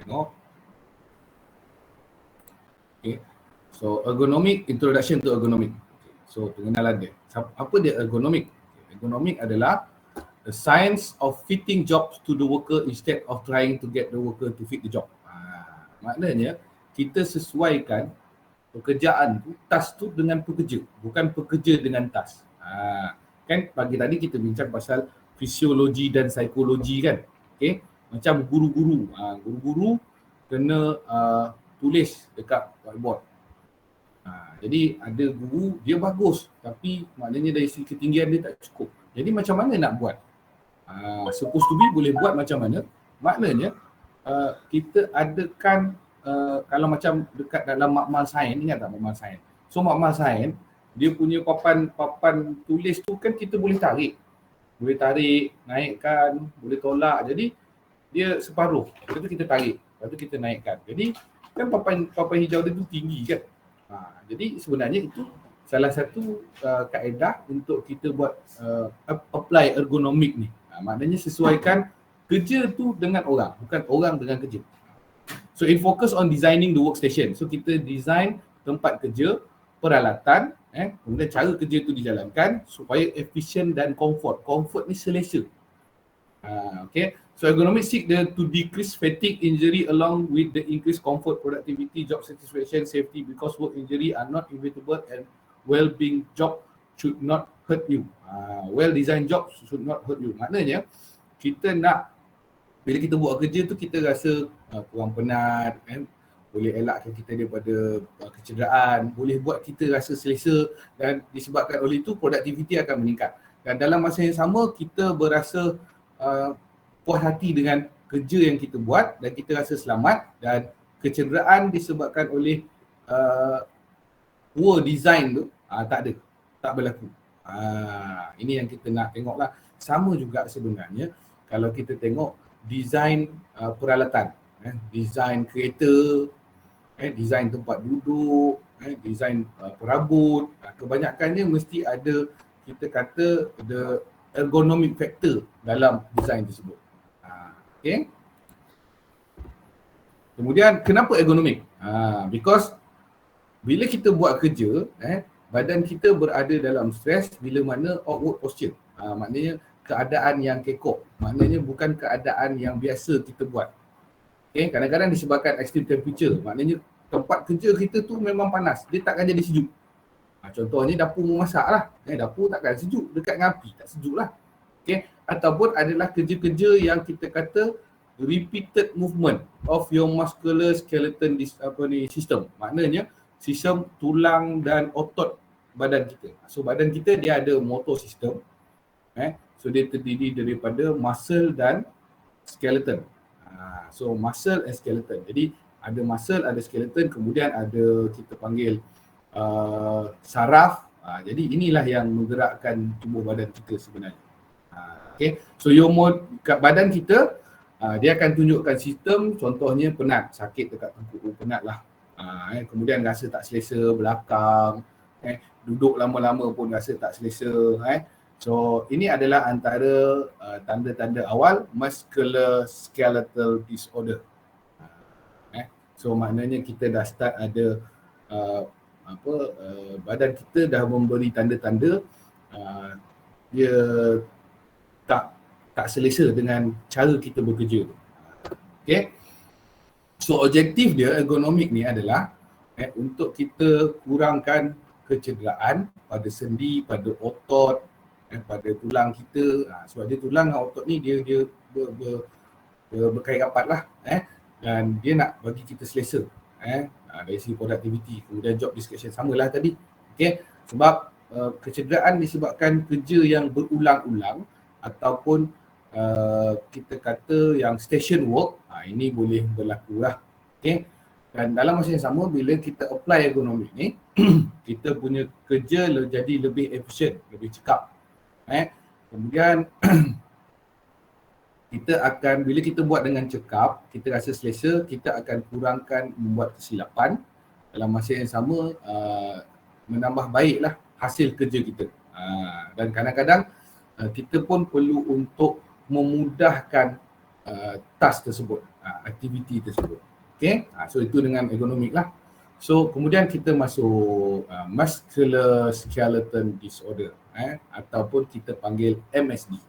Tengok. Okay. So ergonomic, introduction to ergonomic. So pengenalan dia. Apa dia ergonomic? Ergonomic adalah the science of fitting jobs to the worker instead of trying to get the worker to fit the job. Maknanya kita sesuaikan pekerjaan tu, task tu dengan pekerja, bukan pekerja dengan task. Kan pagi tadi kita bincang pasal fisiologi dan psikologi kan. Okay? Macam guru-guru. Guru-guru kena tulis dekat whiteboard. Jadi ada guru dia bagus tapi maknanya dari segi ketinggian dia tak cukup. Jadi macam mana nak buat? Supposed to be boleh buat macam mana? Maknanya kita adakan kalau macam dekat dalam makmal sains, ingat tak makmal sains? So makmal sains dia punya papan tulis tu kan kita boleh tarik. Boleh tarik, naikkan, boleh tolak. Jadi dia separuh. Lepas tu kita tarik, lepas tu kita naikkan. Jadi kan papan hijau dia tu tinggi kan? Jadi sebenarnya itu salah satu kaedah untuk kita buat apply ergonomik ni. Maknanya sesuaikan kerja tu dengan orang, bukan orang dengan kerja. So it focus on designing the workstation. So kita design tempat kerja, peralatan, kemudian cara kerja tu dijalankan supaya efisien dan comfort. Comfort ni selesa. Okay. So ergonomics seek to decrease fatigue, injury along with the increased comfort, productivity, job satisfaction, safety, because work injury are not inevitable and well-being job should not hurt you. Well-designed job should not hurt you. Maknanya kita nak bila kita buat kerja tu kita rasa kurang penat, boleh elakkan kita daripada kecederaan, boleh buat kita rasa selesa dan disebabkan oleh itu produktiviti akan meningkat. Dan dalam masa yang sama kita berasa puas hati dengan kerja yang kita buat dan kita rasa selamat dan kecederaan disebabkan oleh poor design tu tak ada, tak berlaku. Ini yang kita nak tengoklah. Sama juga sebenarnya kalau kita tengok design peralatan, design kereta, design tempat duduk, design perabot, kebanyakannya mesti ada kita kata the ergonomic factor dalam design tersebut. Okay. Kemudian kenapa ergonomik? Because bila kita buat kerja, badan kita berada dalam stres bila mana awkward posture. Maknanya keadaan yang kekok. Maknanya bukan keadaan yang biasa kita buat. Okay. Kadang-kadang disebabkan extreme temperature. Maknanya tempat kerja kita tu memang panas. Dia takkan jadi sejuk. Contohnya dapur memasak lah. Dapur takkan sejuk. Dekat dengan api tak sejuk lah. Okay. Ataupun adalah kerja-kerja yang kita kata repeated movement of your muscular skeleton system. Maknanya sistem tulang dan otot badan kita. So badan kita dia ada motor system. So dia terdiri daripada muscle dan skeleton. So muscle and skeleton. Jadi ada muscle, ada skeleton, kemudian ada kita panggil saraf. Jadi inilah yang menggerakkan tubuh badan kita sebenarnya. Okay. So kat badan kita dia akan tunjukkan sistem, contohnya penat, sakit dekat tengkuk, penat lah. Kemudian rasa tak selesa belakang, duduk lama-lama pun rasa tak selesa. So ini adalah antara tanda-tanda awal musculoskeletal disorder. So maknanya kita dah start ada badan kita dah memberi tanda-tanda dia tak selesa dengan cara kita bekerja. Okay. So objektif dia ergonomik ni adalah untuk kita kurangkan kecederaan pada sendi, pada otot, pada tulang kita. Sebab dia tulang dan otot ni dia berkait rapat lah. Dan dia nak bagi kita selesa. Dari segi productivity, kemudian job description samalah tadi. Okay. Sebab kecederaan disebabkan kerja yang berulang-ulang ataupun kita kata yang station work, ini boleh berlaku lah. Okay. Dan dalam masa yang sama bila kita apply ergonomik ni, kita punya kerja jadi lebih efisien, lebih cekap. Kemudian kita akan, bila kita buat dengan cekap, kita rasa selesa, kita akan kurangkan membuat kesilapan. Dalam masa yang sama menambah baiklah hasil kerja kita. Dan kadang-kadang kita pun perlu untuk memudahkan task tersebut, aktiviti tersebut. Okay, so itu dengan ergonomik lah. So kemudian kita masuk musculoskeletal disorder, ataupun kita panggil MSD.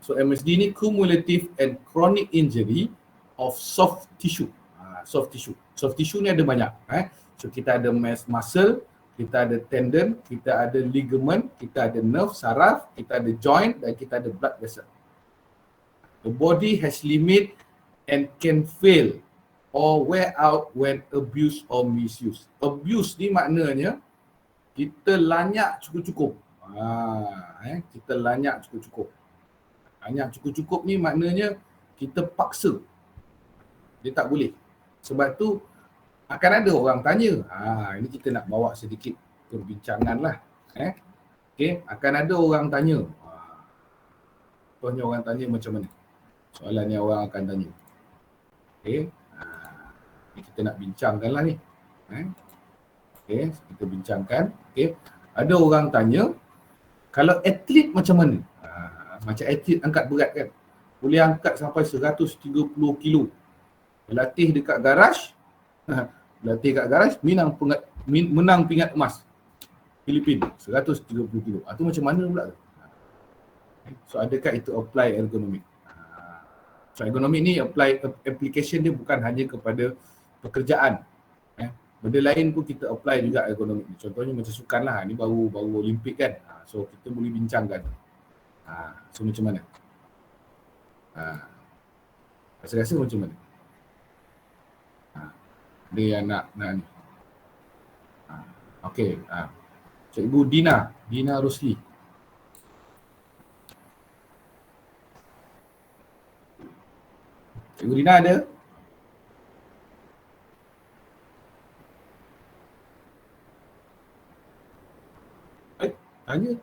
So MSD ni cumulative and chronic injury of soft tissue. Soft tissue. Soft tissue ni ada banyak. So kita ada muscle, kita ada tendon, kita ada ligament, kita ada nerve, saraf, kita ada joint dan kita ada blood vessel. The body has limit and can fail or wear out when abused or misused. Abuse ni maknanya kita lanyak cukup-cukup. Kita lanyak cukup-cukup. Lanyak cukup-cukup ni maknanya kita paksa. Dia tak boleh. Sebab tu akan ada orang tanya. Ini kita nak bawa sedikit perbincangan lah. Okay, akan ada orang tanya. Contohnya orang tanya macam mana? Soalan yang orang akan tanya. Okay. Ni kita nak bincangkan lah ni. Okay, kita bincangkan. Okay. Ada orang tanya, kalau atlet macam mana? Macam atlet angkat berat kan? Boleh angkat sampai 130 kilo. Berlatih dekat garaj. Berlatih kat garaj, menang pingat emas. Filipin, 130 kilo. Itu macam mana pula tu? So adakah itu apply ergonomik? So ergonomik ni application dia bukan hanya kepada pekerjaan. Benda lain pun kita apply juga ergonomik ni. Contohnya macam sukan lah, ni baru Olimpik kan. So kita boleh bincangkan. So macam mana? Rasa-rasa macam mana? Ada yang nak ni. Okey. Cikgu Dina Rosli. Cikgu Dina ada? Tanya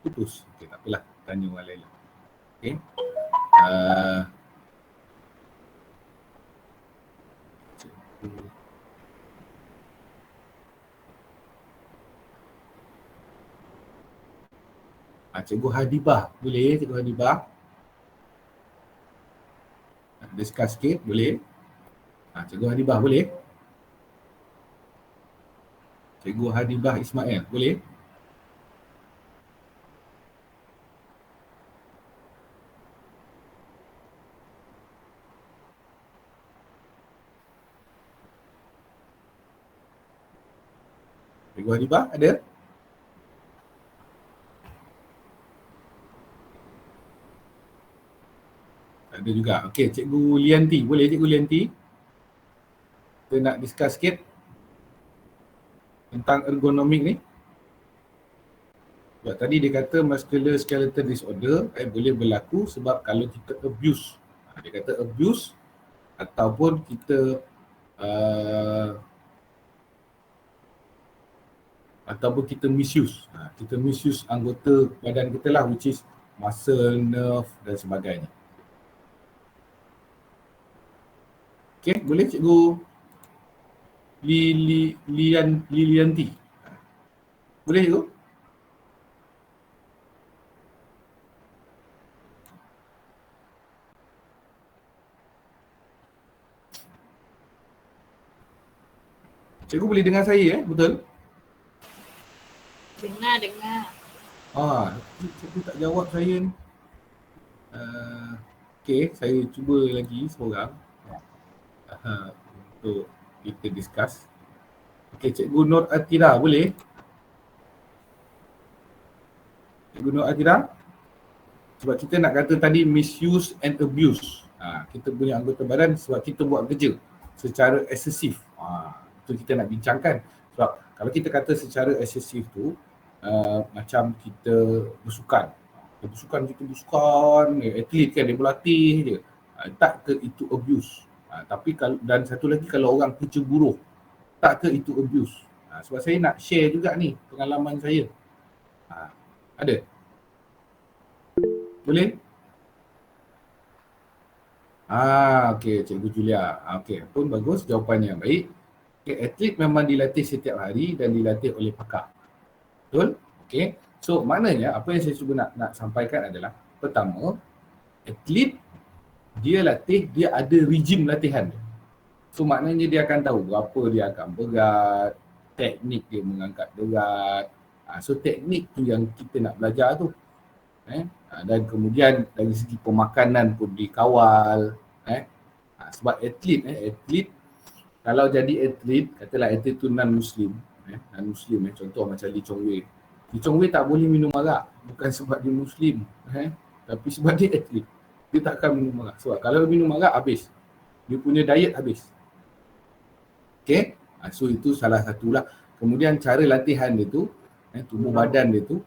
putus. Okey, tak apalah. Tanya orang lain. Okey. Cikgu Hadibah. Boleh Cikgu Hadibah? Discuss sikit, boleh? Cikgu Hadibah boleh? Cikgu Hadibah Ismail, boleh? Cikgu Hadibah ada? Ada juga. Okey, Cikgu Lianti. Boleh Cikgu Lianti? Kita nak discuss sikit tentang ergonomik ni. Sebab tadi dia kata musculoskeletal disorder boleh berlaku sebab kalau kita abuse. Dia kata abuse ataupun kita misuse. Kita misuse anggota badan kita lah, which is muscle, nerve dan sebagainya. Okey, boleh Cikgu Lilianti? Boleh Cikgu? Cikgu boleh dengar saya betul? Dengar. Cikgu tak jawab saya ni. Okey, saya cuba lagi seorang. Untuk kita discuss. Okey, Cikgu Nur Atira boleh? Cikgu Nur Atira? Sebab kita nak kata tadi misuse and abuse. Kita punya anggota badan sebab kita buat kerja secara excessive. Itu kita nak bincangkan. Sebab kalau kita kata secara excessive tu macam kita bersukan. Kita bersukan, atlet kan dia berlatih je. Tak ke itu abuse? Tapi dan satu lagi kalau orang kerja buruh, tak ke itu abuse? Sebab saya nak share juga ni pengalaman saya. Ada? Boleh? Okey, Cikgu Julia. Okey, pun bagus jawapannya. Baik. Okay, atlet memang dilatih setiap hari dan dilatih oleh pakar. Betul? Okey. So maknanya apa yang saya cuba nak sampaikan adalah pertama, atlet dia latih, dia ada rejim latihan. So maknanya dia akan tahu berapa dia akan berat, teknik dia mengangkat berat. So teknik tu yang kita nak belajar tu. Dan kemudian dari segi pemakanan pun dikawal. Sebab atlet kalau jadi atlet, katalah atlet tu non-Muslim, contoh macam Lee Chong Wei. Lee Chong Wei tak boleh minum arak, bukan sebab dia Muslim, tapi sebab dia atlet. Dia takkan minum arak. Sebab kalau minum arak habis, dia punya diet habis. Okay, so itu salah satulah. Kemudian cara latihan dia tu, tubuh badan dia tu,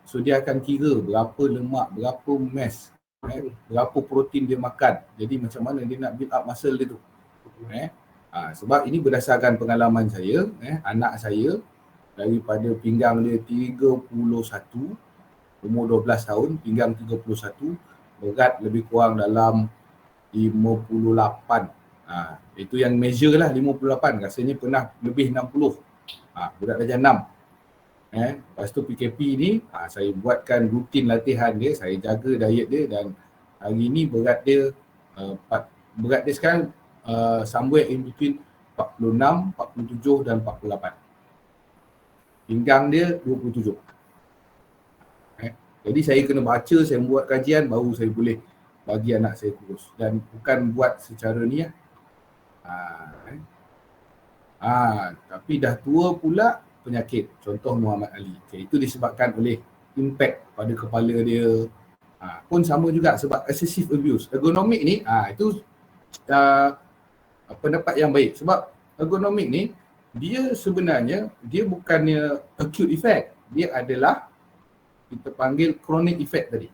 so dia akan kira berapa lemak, berapa mass, berapa protein dia makan. Jadi macam mana dia nak build up muscle dia tu. Sebab ini berdasarkan pengalaman saya, anak saya daripada pinggang dia 31, umur 12 tahun, pinggang 31, berat lebih kurang dalam 58. Itu yang measure lah 58, rasanya pernah lebih 60. Berat darjah 6. Lepas tu PKP ni, saya buatkan rutin latihan dia, saya jaga diet dia dan hari ni berat dia sekarang somewhere in between 46, 47 dan 48. Pinggang dia 27. Jadi saya kena baca, saya buat kajian baru saya boleh bagi anak saya kurus. Dan bukan buat secara ni lah. Tapi dah tua pula penyakit. Contoh Muhammad Ali. Itu disebabkan oleh impact pada kepala dia. Pun sama juga sebab excessive abuse. Ergonomik ni, itu pendapat yang baik. Sebab ergonomik ni, dia sebenarnya, dia bukannya acute effect. Dia adalah, kita panggil chronic effect tadi.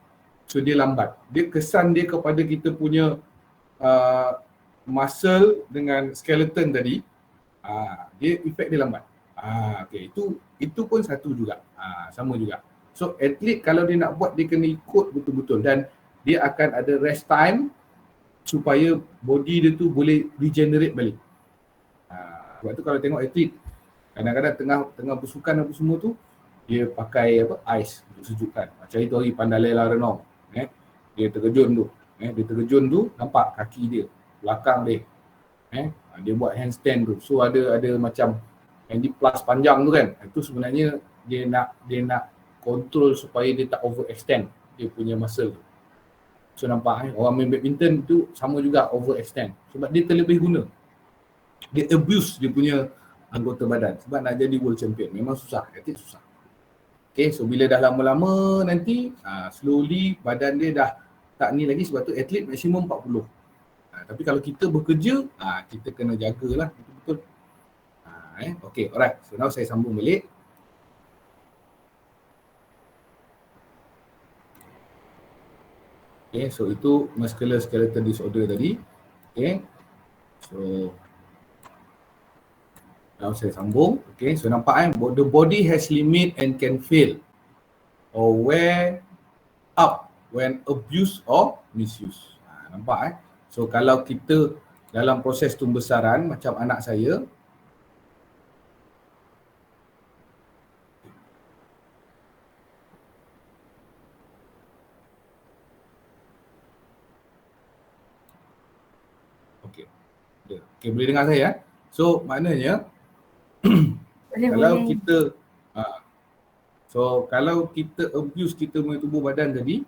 So dia lambat. Dia kesan dia kepada kita punya muscle dengan skeleton tadi, dia effect dia lambat. Okay, itu pun satu juga. Sama juga. So atlet kalau dia nak buat, dia kena ikut betul-betul dan dia akan ada rest time supaya body dia tu boleh regenerate balik. Sebab tu kalau tengok atlet, kadang-kadang tengah bersukan apa semua tu, dia pakai ice untuk sejukkan. Macam itu hari Pandalela Renong. Dia terjun tu, nampak kaki dia, belakang dia. Dia buat handstand tu. So ada macam handy plus panjang tu kan. Itu sebenarnya dia nak control supaya dia tak overextend dia punya muscle tu. So nampak orang main badminton tu sama juga overextend. Sebab dia terlebih guna. Dia abuse dia punya anggota badan. Sebab nak jadi world champion memang susah. Atlet susah. Okay, so bila dah lama-lama nanti slowly badan dia dah tak ni lagi. Sebab tu atlet maksimum 40. Tapi kalau kita bekerja, kita kena jagalah betul-betul. Okay, alright. So now saya sambung balik. Okay, so itu musculoskeletal disorder tadi. Okay, so now saya sambung. Okay, so nampak the body has limit and can fail or wear out when abused or misused. Nampak So kalau kita dalam proses pembesaran macam anak saya, okay, boleh dengar saya? So maknanya kalau kita kalau kita abuse kita punya tubuh badan tadi,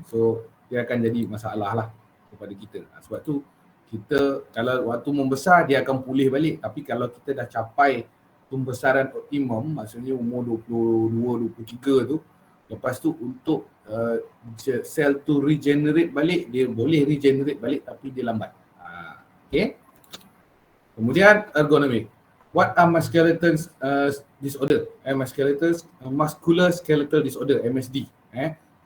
so dia akan jadi masalah lah kepada kita. Sebab tu kita kalau waktu membesar dia akan pulih balik. Tapi kalau kita dah capai pembesaran optimum, maksudnya umur 22, 23 tu, lepas tu untuk sel tu regenerate balik, dia boleh regenerate balik tapi dia lambat. Okay. Kemudian ergonomik. What are musculoskeletal disorder? Muscular skeletal disorder, MSD.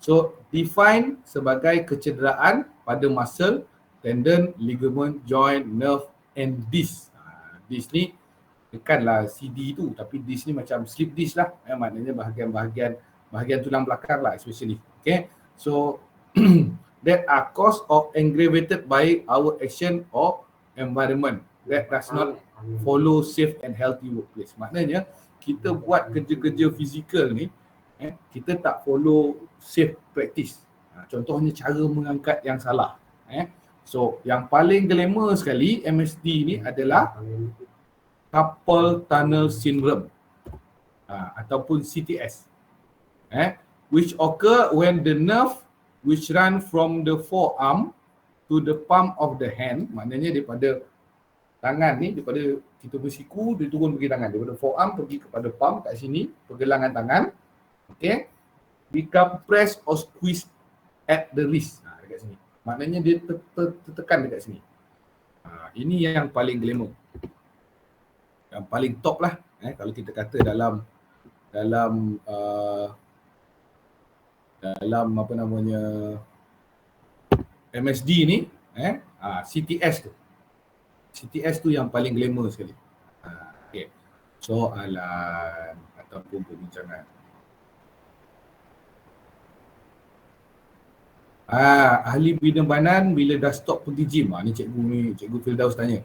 So define sebagai kecederaan pada muscle, tendon, ligament, joint, nerve and disc. Disc ni bukanlah CD tu, tapi disc ni macam slip disc lah. Maknanya bahagian tulang belakang lah especially. Okay. So that are caused or aggravated by our action or environment that does not follow safe and healthy workplace. Maknanya kita buat kerja-kerja fizikal ni, kita tak follow safe practice. Contohnya cara mengangkat yang salah. So yang paling glamour sekali MSD ni adalah carpal tunnel syndrome ataupun CTS, which occur when the nerve which run from the forearm to the palm of the hand, maknanya daripada tangan ni, daripada kita bersiku, dia turun pergi tangan, daripada forearm pergi kepada palm kat sini, pergelangan tangan, okay, become pressed or squeezed at the wrist, dekat sini. Maknanya dia tertekan dekat sini. Ini yang paling glamour, yang paling top lah, kalau kita kata dalam apa namanya MSD ni, CTS tu yang paling glamour sekali. Okay. Soalan ataupun perbincangan. Ahli bina badan bila dah stop pergi gym. Ni cikgu Firdaus tanya.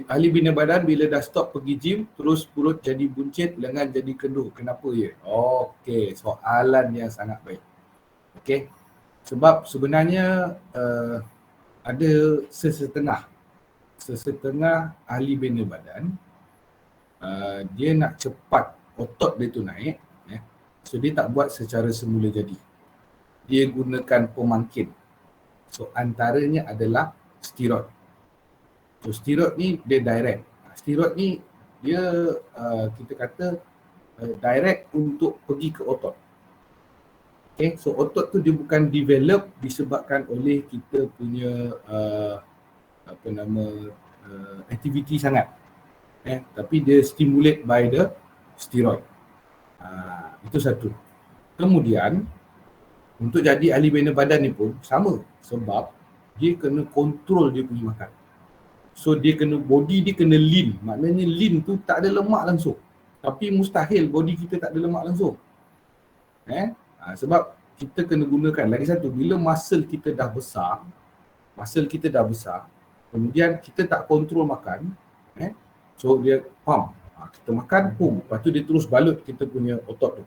Ahli bina badan bila dah stop pergi gym, terus perut jadi buncit, lengan jadi kendur. Kenapa ya? Okey, soalan yang sangat baik. Okey. Sebab sebenarnya ada sesetengah ahli bina badan, dia nak cepat otot dia tu naik, so dia tak buat secara semula jadi. Dia gunakan pemangkin. So antaranya adalah steroid. So steroid ni dia direct. Steroid ni dia kita kata direct untuk pergi ke otot. Okay, so otot tu dia bukan develop disebabkan oleh kita punya aktiviti sangat, tapi dia stimulate by the steroid. Itu satu. Kemudian untuk jadi ahli bina badan ni pun sama, sebab dia kena kontrol dia punya makan. So dia kena, body dia kena lean. Maknanya lean tu tak ada lemak langsung. Tapi mustahil body kita tak ada lemak langsung. Sebab kita kena gunakan lagi satu, bila muscle kita dah besar, kemudian kita tak kontrol makan, so dia pump. Kita makan, lepas tu dia terus balut kita punya otot tu.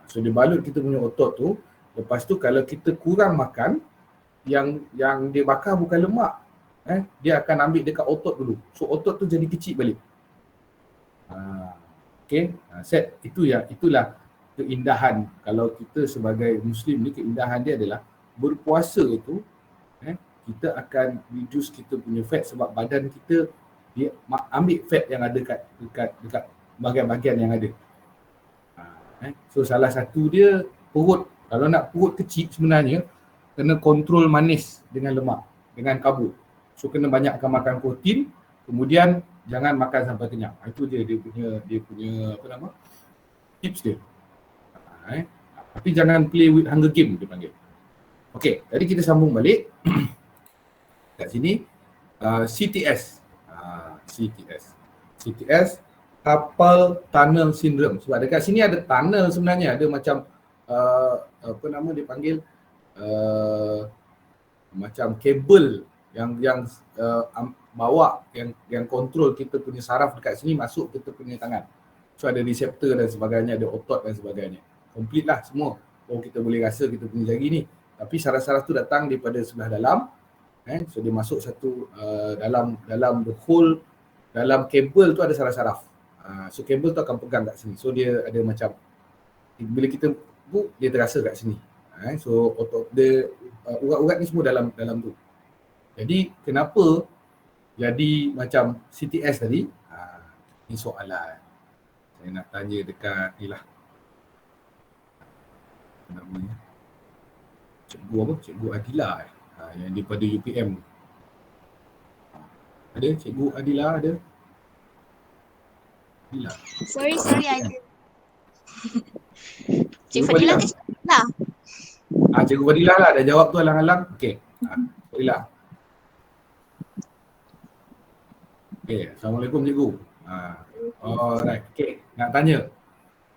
So dia balut kita punya otot tu. Lepas tu kalau kita kurang makan, yang dia bakar bukan lemak, dia akan ambil dekat otot dulu. So otot tu jadi kecil balik. Okay, set itulah keindahan. Kalau kita sebagai Muslim ni, keindahan dia adalah berpuasa itu, kita akan reduce kita punya fat, sebab badan kita dia ambil fat yang ada dekat bahagian-bahagian yang ada. So salah satu dia perut. Kalau nak perut kecil sebenarnya kena kontrol manis dengan lemak, dengan karbo. So kena banyakkan makan protein, kemudian jangan makan sampai kenyang. Itu dia punya apa nama? Tips dia. Tapi jangan play with hunger game dia panggil. Okey, tadi kita sambung balik. Kat sini CTS. CTS carpal tunnel syndrome. Sebab dekat sini ada tunnel sebenarnya, ada macam apa nama dia panggil, macam kabel yang bawa, yang kontrol kita punya saraf dekat sini masuk kita punya tangan. So ada reseptor dan sebagainya, ada otot dan sebagainya. Complete lah semua. Kita boleh rasa kita punya jari ni. Tapi saraf-saraf tu datang daripada sebelah dalam. So dia masuk satu dalam the whole, dalam kabel tu ada saraf-saraf. So kabel tu akan pegang kat sini. So dia ada macam, bila kita buk, dia terasa kat sini. So otot dia, urat-urat ni semua dalam tu. Jadi kenapa jadi macam CTS tadi? Ini soalan saya nak tanya dekat ni lah, apa namanya, Cikgu Adila yang daripada UPM. Ada Cikgu Adila, ada? Adila. Sorry ada. Cikgu Fadila ke Cikgu Adila? Cikgu Fadila lah dah jawab tu alang-alang. Okey. Fadila. Okey, Assalamualaikum Cikgu. Alright. Okey, nak tanya.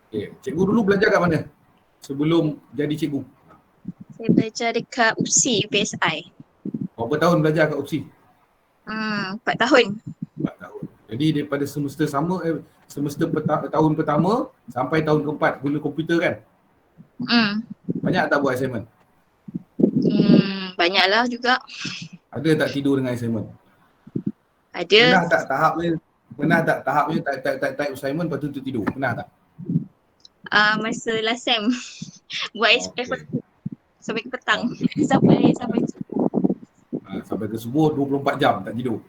Okey, Cikgu dulu belajar kat mana sebelum jadi cikgu? Saya belajar dekat UPSI, UPSI. Berapa tahun belajar kat UPSI? 4 tahun. 4 tahun. Jadi daripada semester tahun pertama sampai tahun keempat guna komputer kan? Banyak tak buat assignment? Banyaklah juga. Ada tak tidur dengan assignment? Ada. Pernah tak tahapnya type assignment lepas tu tidur? Pernah tak? Masa last sem buat effort Okey. sampai ke petang. Okey. sampai Sampai ke subuh 24 jam tak tidur.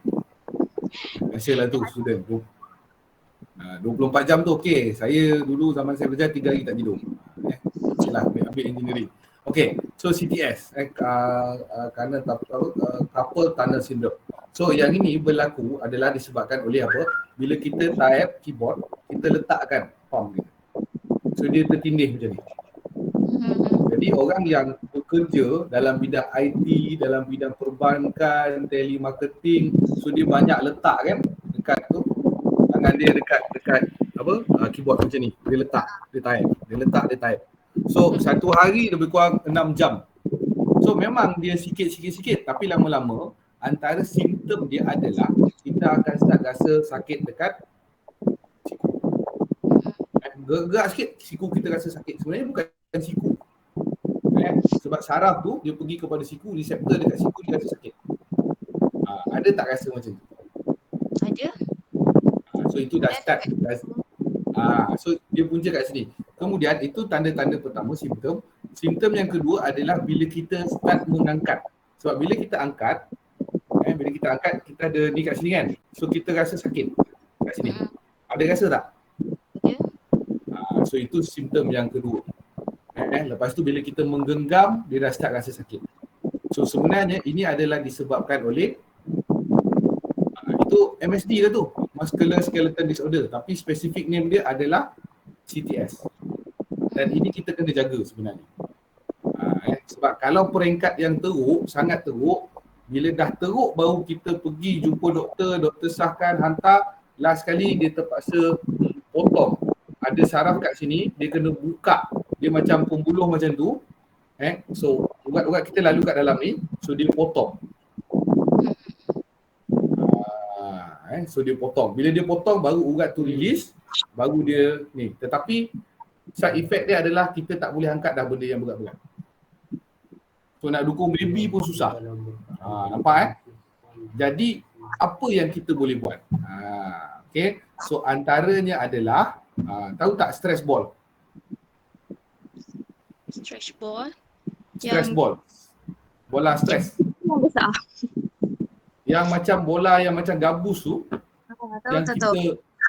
Biasalah tu student. 24 jam tu okey. Saya dulu zaman saya belajar 3 hari tak tidur. Biasalah ambil engineering. Okey, so CTS kerana carpal tunnel syndrome. So yang ini berlaku adalah disebabkan oleh apa? Bila kita type keyboard, kita letakkan palm kita. So dia tertindih macam ni. Jadi orang yang bekerja dalam bidang IT, dalam bidang perbankan, telemarketing, so dia banyak letak kan dekat tu, tangan dia dekat apa? Keyboard macam ni. Dia letak, dia type. So satu hari lebih kurang 6 jam. So memang dia sikit tapi lama-lama antara simptom dia adalah kita akan start rasa sakit dekat siku. Gerak sikit, siku kita rasa sakit. Sebenarnya bukan siku. Sebab saraf tu dia pergi kepada siku, reseptor dekat siku dia rasa sakit. Ada tak rasa macam tu? Ada. So itu dah start. So dia punca kat sini. Kemudian itu tanda-tanda pertama simptom. Simptom yang kedua adalah bila kita start mengangkat. Sebab bila kita angkat, kita ada ni kat sini kan. So kita rasa sakit kat sini. Ada rasa tak? Ya. So itu simptom yang kedua. Lepas tu bila kita menggenggam, dia dah start rasa sakit. So sebenarnya ini adalah disebabkan oleh itu MSD lah tu, Muscular Skeletal Disorder, tapi spesifik name dia adalah CTS. Dan ini kita kena jaga sebenarnya. Sebab kalau peringkat yang teruk, sangat teruk, bila dah teruk baru kita pergi jumpa doktor sahkan, hantar, last kali dia terpaksa potong. Ada saraf kat sini, dia kena buka. Dia macam pembuluh macam tu. So urat-urat kita lalu kat dalam ni, so dia potong. So dia potong. Bila dia potong baru urat tu release, baru dia ni. Tetapi side effect dia adalah kita tak boleh angkat dah benda yang berat-berat. So nak dukung baby pun susah. Nampak Jadi apa yang kita boleh buat? Okay. So antaranya adalah tahu tak stress ball? Stretch ball. Stress ball. Bola stres. Yang besar. Yang macam bola yang macam gabus tu. Yang kita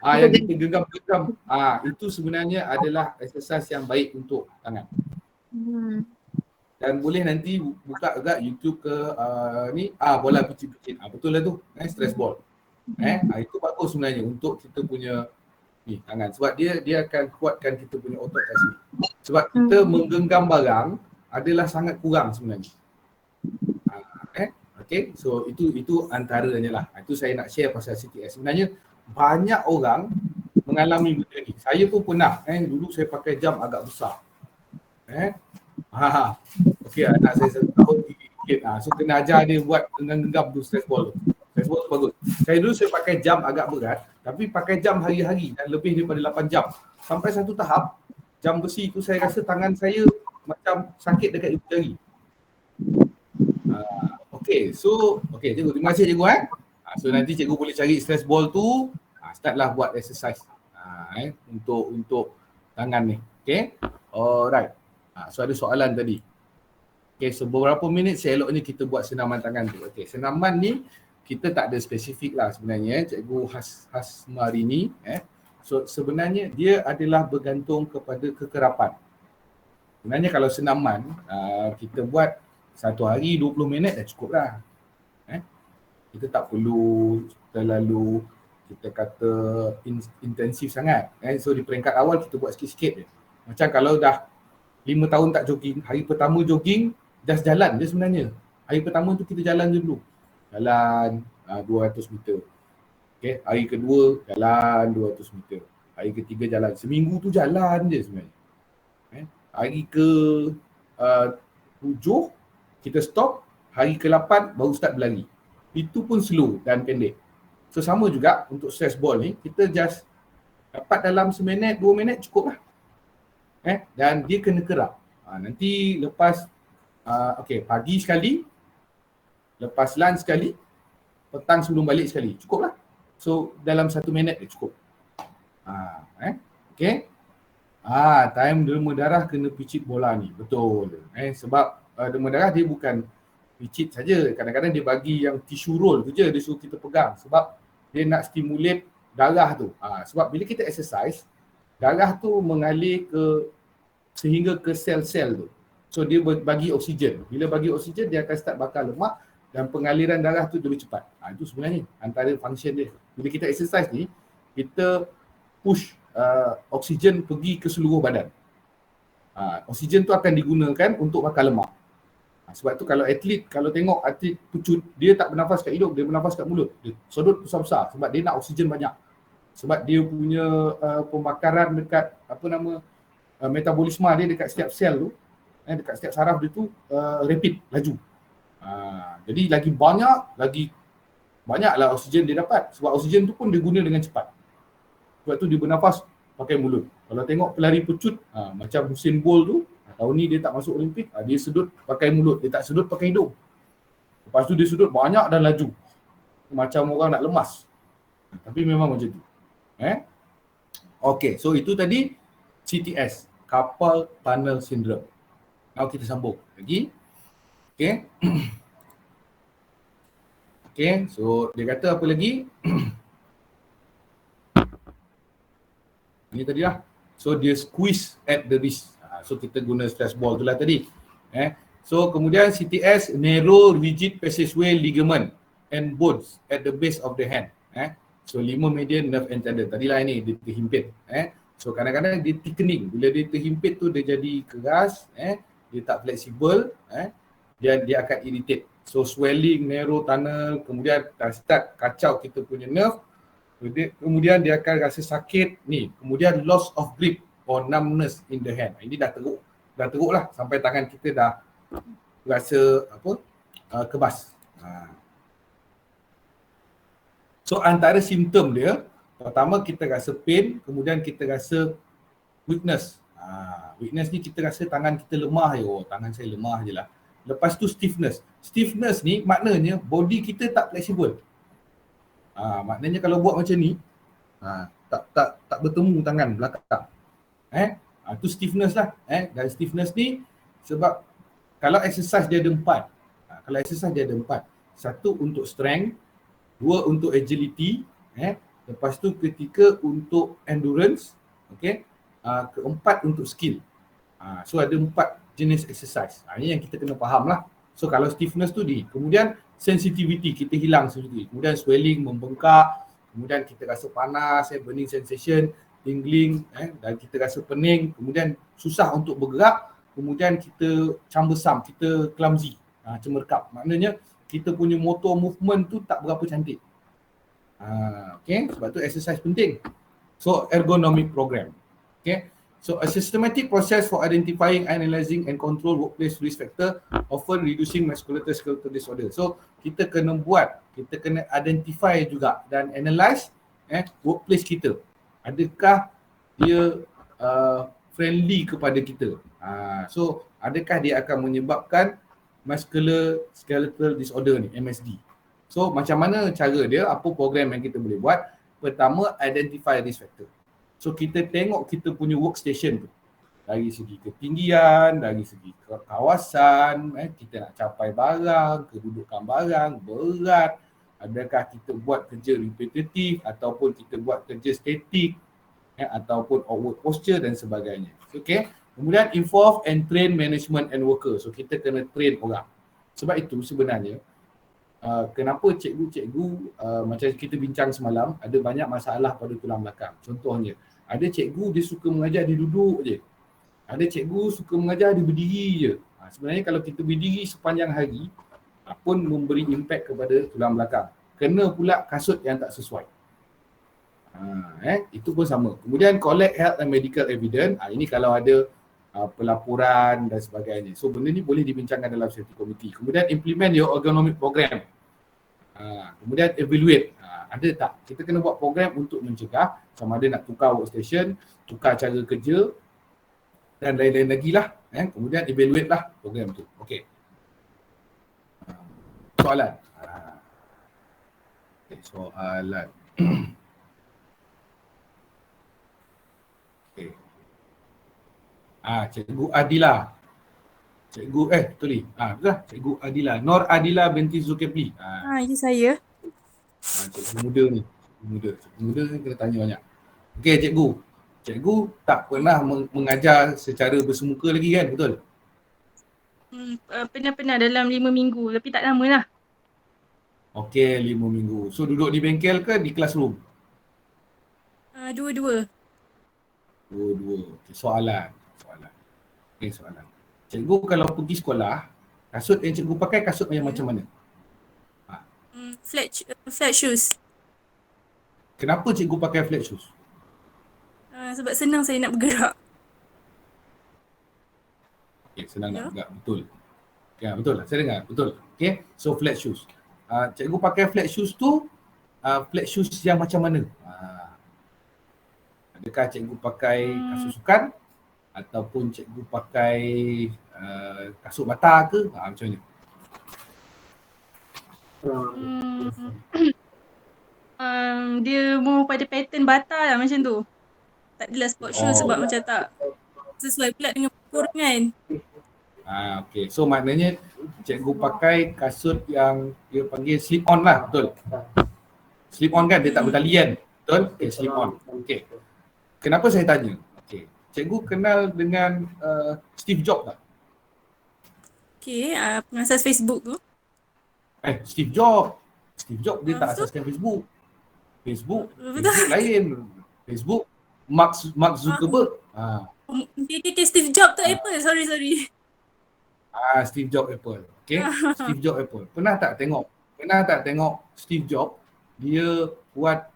yang kita genggam-genggam. Itu sebenarnya adalah exercise yang baik untuk tangan. Dan boleh nanti buka juga YouTube ke ni bola picit-picit. Betul lah tu. Stress ball. Itu bagus sebenarnya untuk kita punya ni tangan. Sebab dia akan kuatkan kita punya otot kat sini. Sebab kita menggenggam barang adalah sangat kurang sebenarnya. Okay, so itu antaranya lah. Itu saya nak share pasal CTS. Sebenarnya banyak orang mengalami benda ni. Saya pun pernah. Dulu saya pakai jam agak besar. Okay, anak saya 1 tahun sikit. So kena ajar dia buat genggam tu stress ball tu. Stress ball tu bagus. Saya pakai jam agak berat, tapi pakai jam hari-hari dan lebih daripada 8 jam. Sampai satu tahap, jam besi tu saya rasa tangan saya macam sakit dekat ibu jari. Okay, so cikgu, terima kasih cikgu. So nanti cikgu boleh cari stress ball tu, startlah buat exercise untuk tangan ni. Okay, alright. So ada soalan tadi. Okay, so beberapa minit seeloknya kita buat senaman tangan tu. Okay, senaman ni kita tak ada spesifik lah sebenarnya. Cikgu khas hari ni. So sebenarnya dia adalah bergantung kepada kekerapan. Sebenarnya kalau senaman kita buat 1 hari 20 minit dah cukup lah. Kita tak perlu terlalu kita kata intensif sangat. So di peringkat awal kita buat sikit-sikit je. Macam kalau dah 5 tahun tak jogging, hari pertama jogging, just jalan je sebenarnya. Hari pertama tu kita jalan je dulu. Jalan 200 meter. Okay, hari kedua jalan 200 meter. Hari ketiga jalan. Seminggu tu jalan je sebenarnya. Hari ke 7 kita stop, hari ke-8 baru start berlari. Itu pun slow dan pendek. So sama juga untuk stress ball ni, kita just dapat dalam 1 minit, 2 minit cukup lah. Dan dia kena kerap. Nanti lepas Okay, pagi sekali, lepas lunch sekali, petang sebelum balik sekali. Cukup lah. So dalam 1 minit dia cukup. Okay. Time derma darah kena picit bola ni. Betul. Sebab derma darah dia bukan picit saja. Kadang-kadang dia bagi yang tissue roll tu je dia suruh kita pegang. Sebab dia nak stimulate darah tu. Sebab bila kita exercise, darah tu mengalir sehingga ke sel-sel tu. So dia bagi oksigen. Bila bagi oksigen dia akan start bakar lemak dan pengaliran darah tu lebih cepat. Itu sebenarnya antara function dia. Bila kita exercise ni, kita push oksigen pergi ke seluruh badan. Oksigen tu akan digunakan untuk bakar lemak. Sebab tu kalau tengok atlet pecut, dia tak bernafas kat hidung, dia bernafas kat mulut. Dia sedut besar-besar sebab dia nak oksigen banyak. Sebab dia punya pembakaran dekat metabolisme dia dekat setiap sel tu, dekat setiap saraf dia tu rapid, laju. Jadi lagi banyaklah oksigen dia dapat. Sebab oksigen tu pun dia guna dengan cepat. Sebab tu dia bernafas pakai mulut. Kalau tengok pelari pecut, macam Usain Bolt tu, tahun ni dia tak masuk Olimpik, dia sedut pakai mulut, dia tak sedut pakai hidung. Lepas tu dia sedut banyak dan laju. Macam orang nak lemas. Tapi memang macam tu. Okay, so itu tadi CTS, Carpal Tunnel Syndrome. Now kita sambung lagi. Okay. Okay, so dia kata apa lagi? Ini tadi lah. So dia squeeze at the wrist. So kita guna stress ball tu lah tadi. So kemudian CTS, narrow rigid passageway ligament and bones at the base of the hand. So 5 median nerve and tendon. Tadilah ini dia terhimpit. So kadang-kadang dia thickening. Bila dia terhimpit tu dia jadi keras, dia tak fleksibel, dia akan irritate. So swelling, narrow tunnel, kemudian start kacau kita punya nerve. Kemudian dia akan rasa sakit ni. Kemudian loss of grip or numbness in the hand. Ini dah teruk lah sampai tangan kita dah rasa kebas. So antara simptom dia, pertama kita rasa pain, kemudian kita rasa weakness. Weakness ni kita rasa tangan kita lemah je. Tangan saya lemah je lah. Lepas tu stiffness. Stiffness ni maknanya body kita tak fleksibel. Maknanya kalau buat macam ni, tak bertemu tangan belakang. Tu stiffness lah. Dan stiffness ni sebab kalau exercise dia ada 4. Satu untuk strength, 2 untuk agility, lepas tu ketiga untuk endurance, keempat untuk skill. So ada 4 jenis exercise. Ini yang kita kena faham lah. So kalau stiffness tu kemudian sensitivity kita hilang sensitivity. Kemudian swelling, membengkak, kemudian kita rasa panas, burning sensation, tingling, dan kita rasa pening, kemudian susah untuk bergerak, kemudian kita cumbersome, kita clumsy, cemerkap. Maknanya kita punya motor movement tu tak berapa cantik. Sebab tu exercise penting. So ergonomic program. So a systematic process for identifying, analyzing and control workplace risk factor, often reducing musculoskeletal disorder. So kita kena identify juga dan analyze workplace kita. Adakah dia friendly kepada kita? So adakah dia akan menyebabkan musculoskeletal disorder ni, MSD? So macam mana cara dia, apa program yang kita boleh buat? Pertama, identify risk factor. So kita tengok kita punya workstation tu dari segi ketinggian, dari segi kawasan, kita nak capai barang, kedudukan barang, berat, adakah kita buat kerja repetitif ataupun kita buat kerja statik, ataupun outward posture dan sebagainya. Kemudian involve and train management and worker. So kita kena train orang. Sebab itu sebenarnya kenapa cikgu-cikgu macam kita bincang semalam, ada banyak masalah pada tulang belakang. Contohnya, ada cikgu dia suka mengajar dia duduk je. Ada cikgu suka mengajar dia berdiri je. Sebenarnya kalau kita berdiri sepanjang hari pun memberi impak kepada tulang belakang. Kena pula kasut yang tak sesuai. Itu pun sama. Kemudian collect health and medical evidence. Ini kalau ada pelaporan dan sebagainya. So benda ni boleh dibincangkan dalam safety committee. Kemudian implement your ergonomic program. Kemudian evaluate. Ada tak? Kita kena buat program untuk mencegah sama ada nak tukar workstation, tukar cara kerja, dan lain-lain lagi lah. Kemudian evaluate lah program tu. Okey. Soalan. Soalan. Okey. Cikgu Adila. Cikgu betul ni. Betul lah. Cikgu Adila. Nur Adila binti Zulkifli. Itu saya. Cikgu muda ni. Cikgu muda ni kena tanya banyak. Okey cikgu. Cikgu tak pernah mengajar secara bersemuka lagi kan? Betul? Pernah dalam 5 minggu tapi tak lama lah. Okey, 5 minggu. So duduk di bengkel ke di classroom? Dua-dua. Dua-dua. Okay, soalan. Okey, soalan. Cikgu kalau pergi sekolah, kasut yang cikgu pakai kasut yang macam mana? Flat shoes. Kenapa cikgu pakai flat shoes? Sebab senang saya nak bergerak. Okay, senang nak bergerak. Betul. Ya, betul lah. Saya dengar. Betul. Okay, so flat shoes. Cikgu pakai flat shoes tu, flat shoes yang macam mana? Adakah cikgu pakai kasut sukan? Ataupun cikgu pakai kasut bata ke? Macam mana? Dia more pada pattern bata lah macam tu. Tak adalah sport shoes sebab macam tak sesuai pula dengan ukuran. Okay. So maknanya cikgu pakai kasut yang dia panggil slip on lah, betul? Slip on kan, dia tak bertali kan? Betul? Okay, slip on. Okay. Kenapa saya tanya? Okay. Cikgu kenal dengan Steve Jobs tak? Okay, pengasas Facebook tu. Steve Jobs dia tak asaskan Facebook. Facebook lain. Facebook Mark Zuckerberg. Okay, Steve Jobs tu Apple. Sorry. Steve Jobs Apple. Okay. Steve Jobs Apple. Pernah tak tengok Steve Jobs dia buat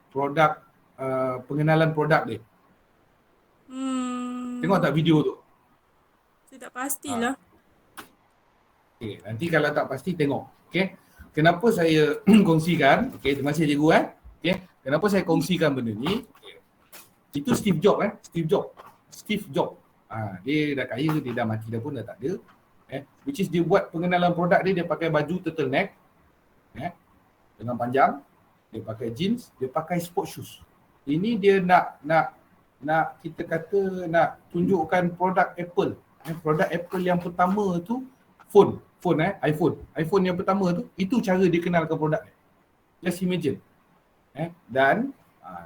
produk pengenalan produk dia? Tengok tak video tu? Saya tak pastilah. Okay, nanti kalau tak pasti tengok. Okay. Kenapa saya kongsikan? Okay, terima kasih cikgu. Okay. Kenapa saya kongsikan benda ni? Okay. Itu Steve Jobs. Steve Jobs. Dia dah kaya, dia dah mati dah pun dah tak ada. Which is dia buat pengenalan produk dia pakai baju turtleneck. Dengan panjang. Dia pakai jeans, dia pakai sport shoes. Ini dia nak kita kata nak tunjukkan produk Apple. Produk Apple yang pertama tu iPhone yang pertama tu, itu cara dia kenalkan produk dia. Just imagine. Dan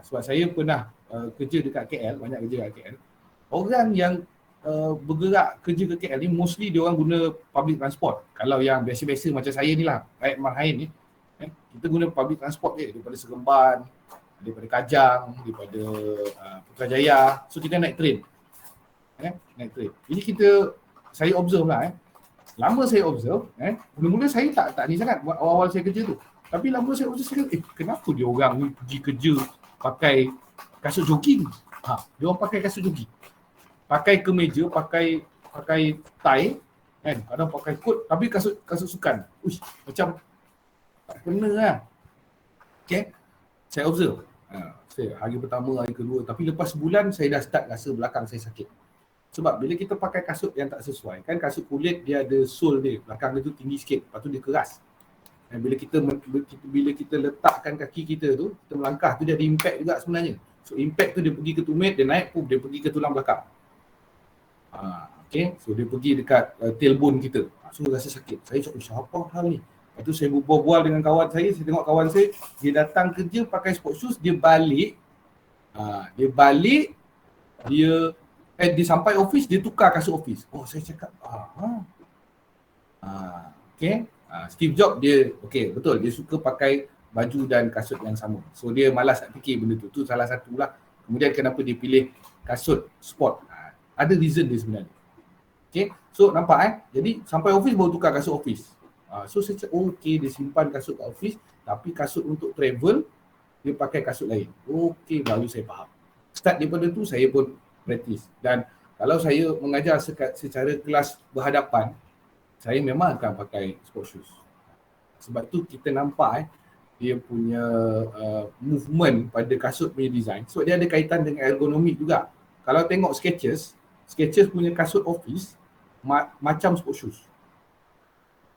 sebab saya pernah kerja dekat KL, banyak kerja dekat KL. Orang yang bergerak kerja ke KL ni mostly dia orang guna public transport. Kalau yang biasa-biasa macam saya ni lah, rakyat Marhain ni, kita guna public transport je daripada Seremban, daripada Kajang, daripada Putrajaya. So kita naik train. Naik train. Ini saya observe lah. Lama saya observe, mula-mula saya tak ni sangat awal-awal saya kerja tu. Tapi lama saya observe, kenapa dia orang ni pergi kerja pakai kasut jogging? Dia orang pakai kasut jogging. Pakai kemeja, pakai tie, kadang pakai coat, tapi kasut sukan. Macam tak kena lah. Okay, saya observe. Hari pertama, hari kedua, tapi lepas sebulan saya dah start rasa belakang saya sakit. Sebab bila kita pakai kasut yang tak sesuai, kan kasut kulit dia ada sole dia, belakang dia tu tinggi sikit, lepas tu dia keras. Dan bila kita letakkan kaki kita tu, kita melangkah tu dia ada impact juga sebenarnya. So impact tu dia pergi ke tumit, dia naik, dia pergi ke tulang belakang. Okay, so dia pergi dekat tailbone kita. So rasa sakit. Saya cakap, apa hal ni? Lepas tu saya berbual dengan kawan saya tengok kawan saya, dia datang kerja pakai sport shoes, dia balik, dia sampai office, dia tukar kasut office. Saya cakap, okay. Steve Jobs dia, okay, betul, dia suka pakai baju dan kasut yang sama. So dia malas nak fikir benda tu. Tu salah satu lah. Kemudian kenapa dia pilih kasut sport. Ada reason dia sebenarnya. Okay, so nampak jadi sampai office baru tukar kasut office. So saya cakap, okay, dia simpan kasut kat office, tapi kasut untuk travel, dia pakai kasut lain. Okay, baru saya faham. Start daripada tu, saya pun praktis. Dan kalau saya mengajar secara kelas berhadapan, saya memang akan pakai sport shoes. Sebab tu kita nampak dia punya movement pada kasut punya design. Sebab dia ada kaitan dengan ergonomik juga. Kalau tengok Skechers, Skechers punya kasut office macam sport shoes.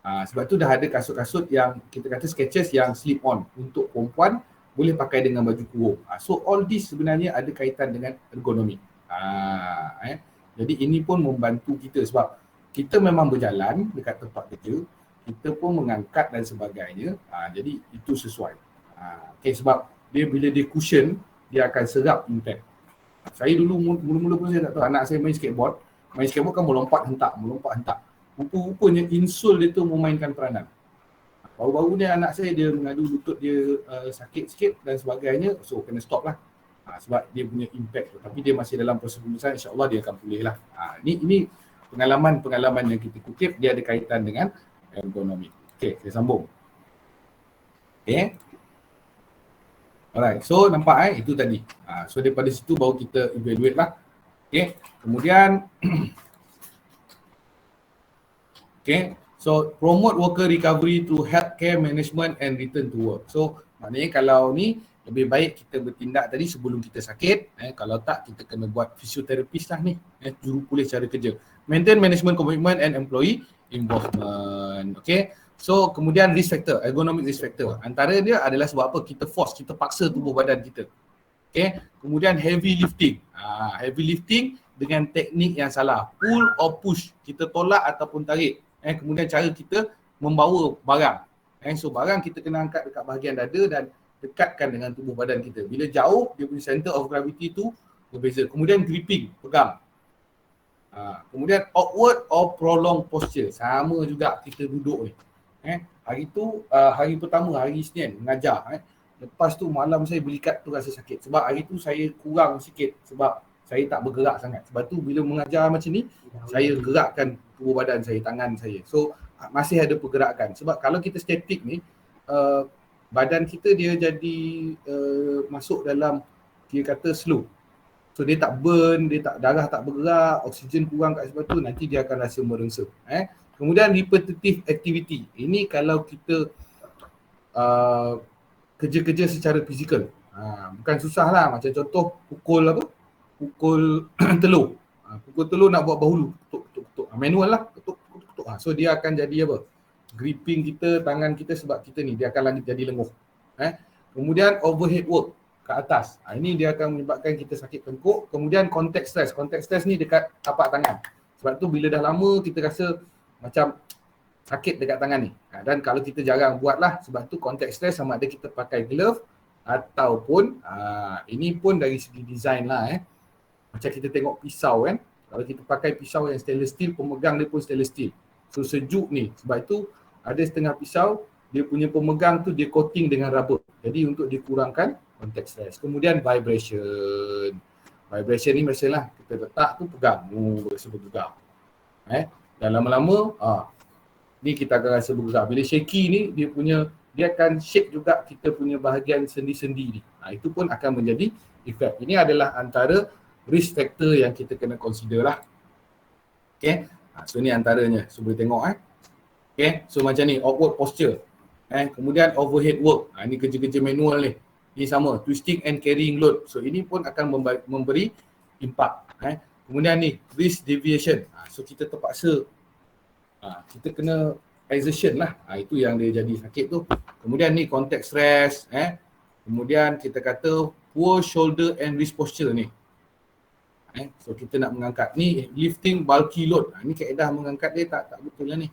Sebab tu dah ada kasut-kasut yang kita kata Skechers yang slip on untuk perempuan boleh pakai dengan baju kurung. So all this sebenarnya ada kaitan dengan ergonomi. Jadi ini pun membantu kita sebab kita memang berjalan dekat tempat kerja, kita pun mengangkat dan sebagainya. Jadi itu sesuai. Sebab dia bila dia cushion, dia akan serap impact. Saya dulu mula-mula pun saya tak tahu, anak saya main skateboard kan melompat hentak. Rupa-rupanya insole dia tu memainkan peranan. Baru-baru ni anak saya dia mengadu lutut dia sakit sikit dan sebagainya, so kena stop lah. Sebab dia punya impact tu. Tapi dia masih dalam proses pemeriksaan, insyaAllah dia akan pulih lah. Ini pengalaman yang kita kutip, dia ada kaitan dengan ergonomi. Okay, saya sambung. Okay. Alright, so nampak itu tadi. So daripada situ baru kita evaluate lah. Okay, kemudian okay, so promote worker recovery through healthcare management and return to work. So maknanya kalau ni lebih baik kita bertindak tadi sebelum kita sakit. Kalau tak kita kena buat fisioterapis lah ni. Juru pulih cara kerja. Maintain management commitment and employee involvement. Okay. So kemudian risk factor, ergonomic risk factor. Antara dia adalah sebab apa? Kita force, kita paksa tubuh badan kita. Okay. Kemudian heavy lifting. Heavy lifting dengan teknik yang salah. Pull or push. Kita tolak ataupun tarik. Kemudian cara kita membawa barang. So barang kita kena angkat dekat bahagian dada dan dekatkan dengan tubuh badan kita. Bila jauh, dia punya center of gravity tu berbeza. Kemudian gripping, pegang. Kemudian awkward or prolonged posture. Sama juga kita duduk ni. Hari tu, hari pertama, hari Isnin mengajar. Lepas tu malam saya belikat tu rasa sakit. Sebab hari tu saya kurang sikit sebab saya tak bergerak sangat. Sebab tu bila mengajar macam ni, saya gerakkan tubuh badan saya, tangan saya. So masih ada pergerakan. Sebab kalau kita statik ni, badan kita dia jadi masuk dalam, dia kata slow. So dia tak burn, darah tak bergerak, oksigen kurang kat sebab tu, nanti dia akan rasa merengsa. Kemudian repetitive activity. Ini kalau kita kerja-kerja secara fizikal. Bukan susah lah. Macam contoh pukul telur. Pukul telur nak buat bahulu. Ketuk. Manual lah. Ketuk. So dia akan jadi apa? Gripping kita, tangan kita sebab kita ni. Dia akan jadi lenguh. Kemudian overhead work kat atas. Ini dia akan menyebabkan kita sakit tengkuk. Kemudian contact stress. Contact stress ni dekat tapak tangan. Sebab tu bila dah lama kita rasa macam sakit dekat tangan ni. Dan kalau kita jarang buat lah, sebab tu contact stress sama ada kita pakai glove ataupun ini pun dari segi design lah. Macam kita tengok pisau kan. Kalau kita pakai pisau yang stainless steel, pemegang dia pun stainless steel. So sejuk ni. Sebab itu ada setengah pisau, dia punya pemegang tu dia coating dengan rubber. Jadi untuk dikurangkan contact stress. Kemudian vibration. Vibration ni biasalah kita letak tu pegang. Rasa bergegar. Dan lama-lama ni kita akan rasa bergerak. Bila shaky ni dia akan shake juga kita punya bahagian sendi-sendi ni. Itu pun akan menjadi efek. Ini adalah antara risk factor yang kita kena consider lah. Okay. So ni antaranya. So boleh tengok Okay. So macam ni awkward posture. Kemudian overhead work. Ni kerja-kerja manual ni. Ini sama. Twisting and carrying load. So ini pun akan memberi impact. Kemudian ni risk deviation. So kita terpaksa kita kena exertion lah. Itu yang dia jadi sakit tu. Kemudian ni contact stress. Kemudian kita kata poor shoulder and wrist posture ni. So kita nak mengangkat ni lifting bulky load. Ni kaedah mengangkat dia tak betul lah ni.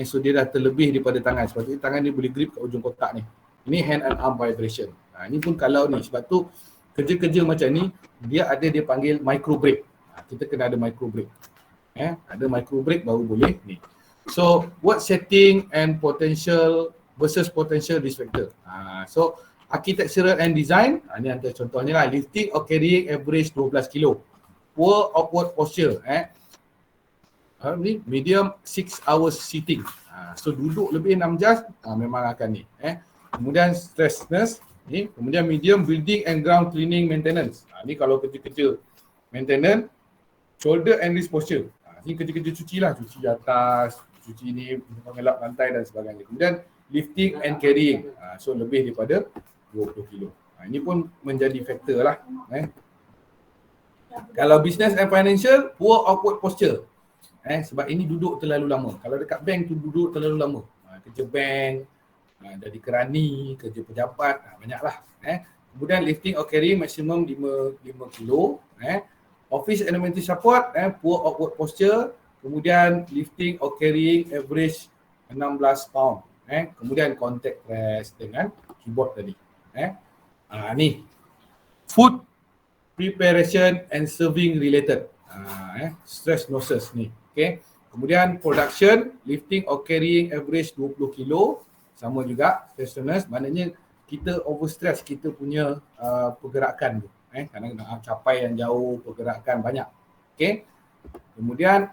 So dia dah terlebih daripada tangan. Sebab tu tangan dia boleh grip kat ujung kotak ni. Ini hand and arm vibration. Ni pun kalau ni. Sebab tu kerja-kerja macam ni dia panggil micro break. Kita kena ada micro break. Ada micro break baru boleh ni. So work setting and potential versus potential risk factor. So architectural and design, ni antara contohnya lah. Lifting or carrying average 12 kilo. Poor awkward posture. Medium 6 hours sitting. So duduk lebih 6 jam, memang akan ni. Kemudian stressness. Kemudian medium building and ground cleaning maintenance. Ni kalau kerja-kerja maintenance, shoulder and wrist posture. Ni kerja-kerja cuci lah. Cuci atas, cuci ni, mengelap lantai dan sebagainya. Kemudian lifting and carrying. So lebih daripada 20 kilo. Ini pun menjadi faktor lah. Kalau business and financial, poor awkward posture. Sebab ini duduk terlalu lama. Kalau dekat bank tu duduk terlalu lama. Kerja bank, jadi kerani, kerja pejabat, banyaklah. Kemudian lifting or carrying maximum 5 kilo. Office and administrative support, poor awkward posture. Kemudian lifting or carrying average 16 pound. Kemudian contact press dengan keyboard tadi. Ni food preparation and serving related. Stress nurses ni. Okay. Kemudian production, lifting or carrying average 20 kilo. Sama juga stress nurse, maknanya kita overstress kita punya pergerakan tu. Kadang nak capai yang jauh, pergerakan banyak. Okay. Kemudian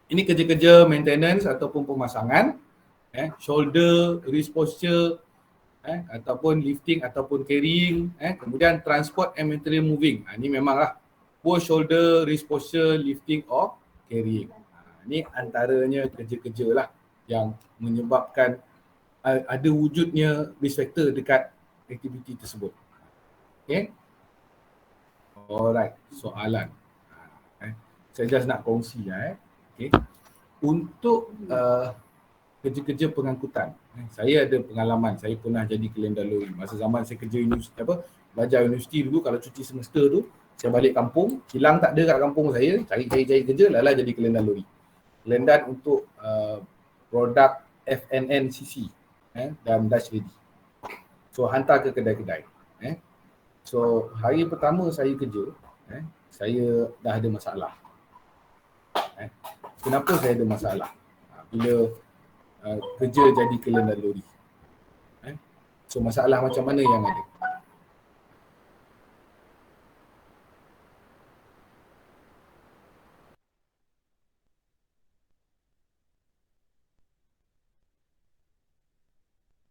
ini kerja-kerja maintenance ataupun pemasangan, shoulder, wrist posture, ataupun lifting ataupun carrying, kemudian transport and material moving. Ini memanglah poor shoulder, wrist posture, lifting or carrying. Ini antaranya kerja-kerja lah yang menyebabkan ada wujudnya risk factor dekat aktiviti tersebut. Okay. Alright, soalan. Saya just nak kongsi okay. Untuk kerja-kerja pengangkutan, saya ada pengalaman. Saya pernah jadi kelendar lori. Masa zaman saya kerja universiti, belajar universiti dulu, kalau cuti semester tu, saya balik kampung, kilang tak ada kat kampung saya, cari kerja, lala jadi kelendar lori. Kelendar untuk produk FNNCC dan Dutch Lady. So hantar ke kedai-kedai. So hari pertama saya kerja, saya dah ada masalah. Kenapa saya ada masalah? Bila kerja jadi kelendar lori. So masalah macam mana yang ada?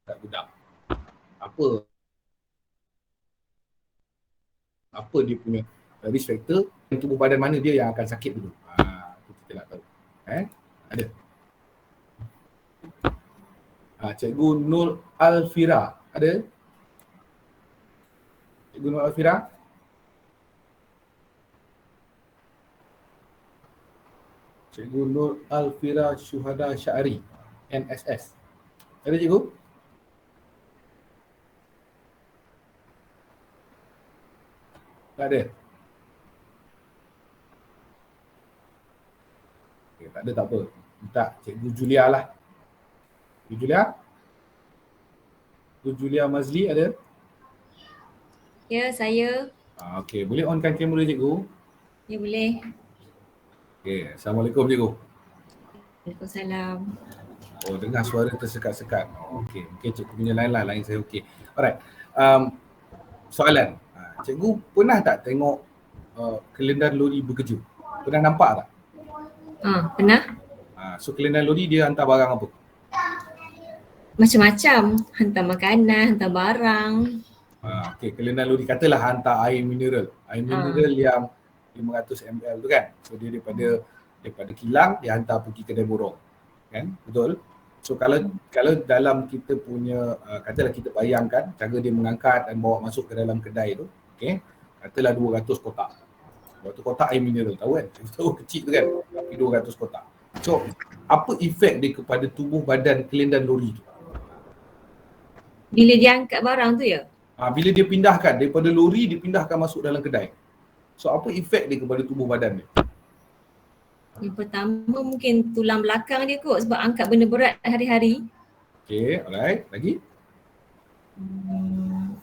Tak budak. Apa dia punya risk factor, tubuh badan mana dia yang akan sakit dulu. Itu kita nak tahu. Ada. Cikgu Nur Alfira, ada? Cikgu Nur Alfira? Cikgu Nur Alfira Syuhada Syari, NSS. Ada cikgu? Tak ada? Okay, tak ada tak apa. Minta Cikgu Julia lah. Cikgu Julia? Cikgu Julia Mazli ada? Ya, saya. Okey, boleh onkan kamera cikgu? Ya, boleh. Okey, Assalamualaikum cikgu. Waalaikumsalam. Oh, dengar suara tersekat-sekat. Okey, mungkin cikgu punya lain saya okey. Alright. Soalan. Cikgu pernah tak tengok kelendar lori bekerja? Pernah nampak tak? Pernah. So kelendar lori dia hantar barang apa? Macam-macam. Hantar makanan, hantar barang. Okey, kelendar lori katalah hantar air mineral. Air mineral yang 500 ml tu kan. So dia daripada kilang dia hantar pergi kedai borong. Kan? Betul? So kalau dalam kita punya katalah kita bayangkan cara dia mengangkat dan bawa masuk ke dalam kedai tu, okey. Katalah 200 kotak. 200 kotak air mineral, tahu kan? Tahu kecil tu kan? Tapi 200 kotak. So apa efek dia kepada tubuh badan kelendar lori tu? Bila dia angkat barang tu ya? Bila dia pindahkan daripada lori, dipindahkan masuk dalam kedai. So apa efek dia kepada tubuh badan dia? Yang pertama mungkin tulang belakang dia kot sebab angkat benda berat hari-hari. Okay, alright. Lagi?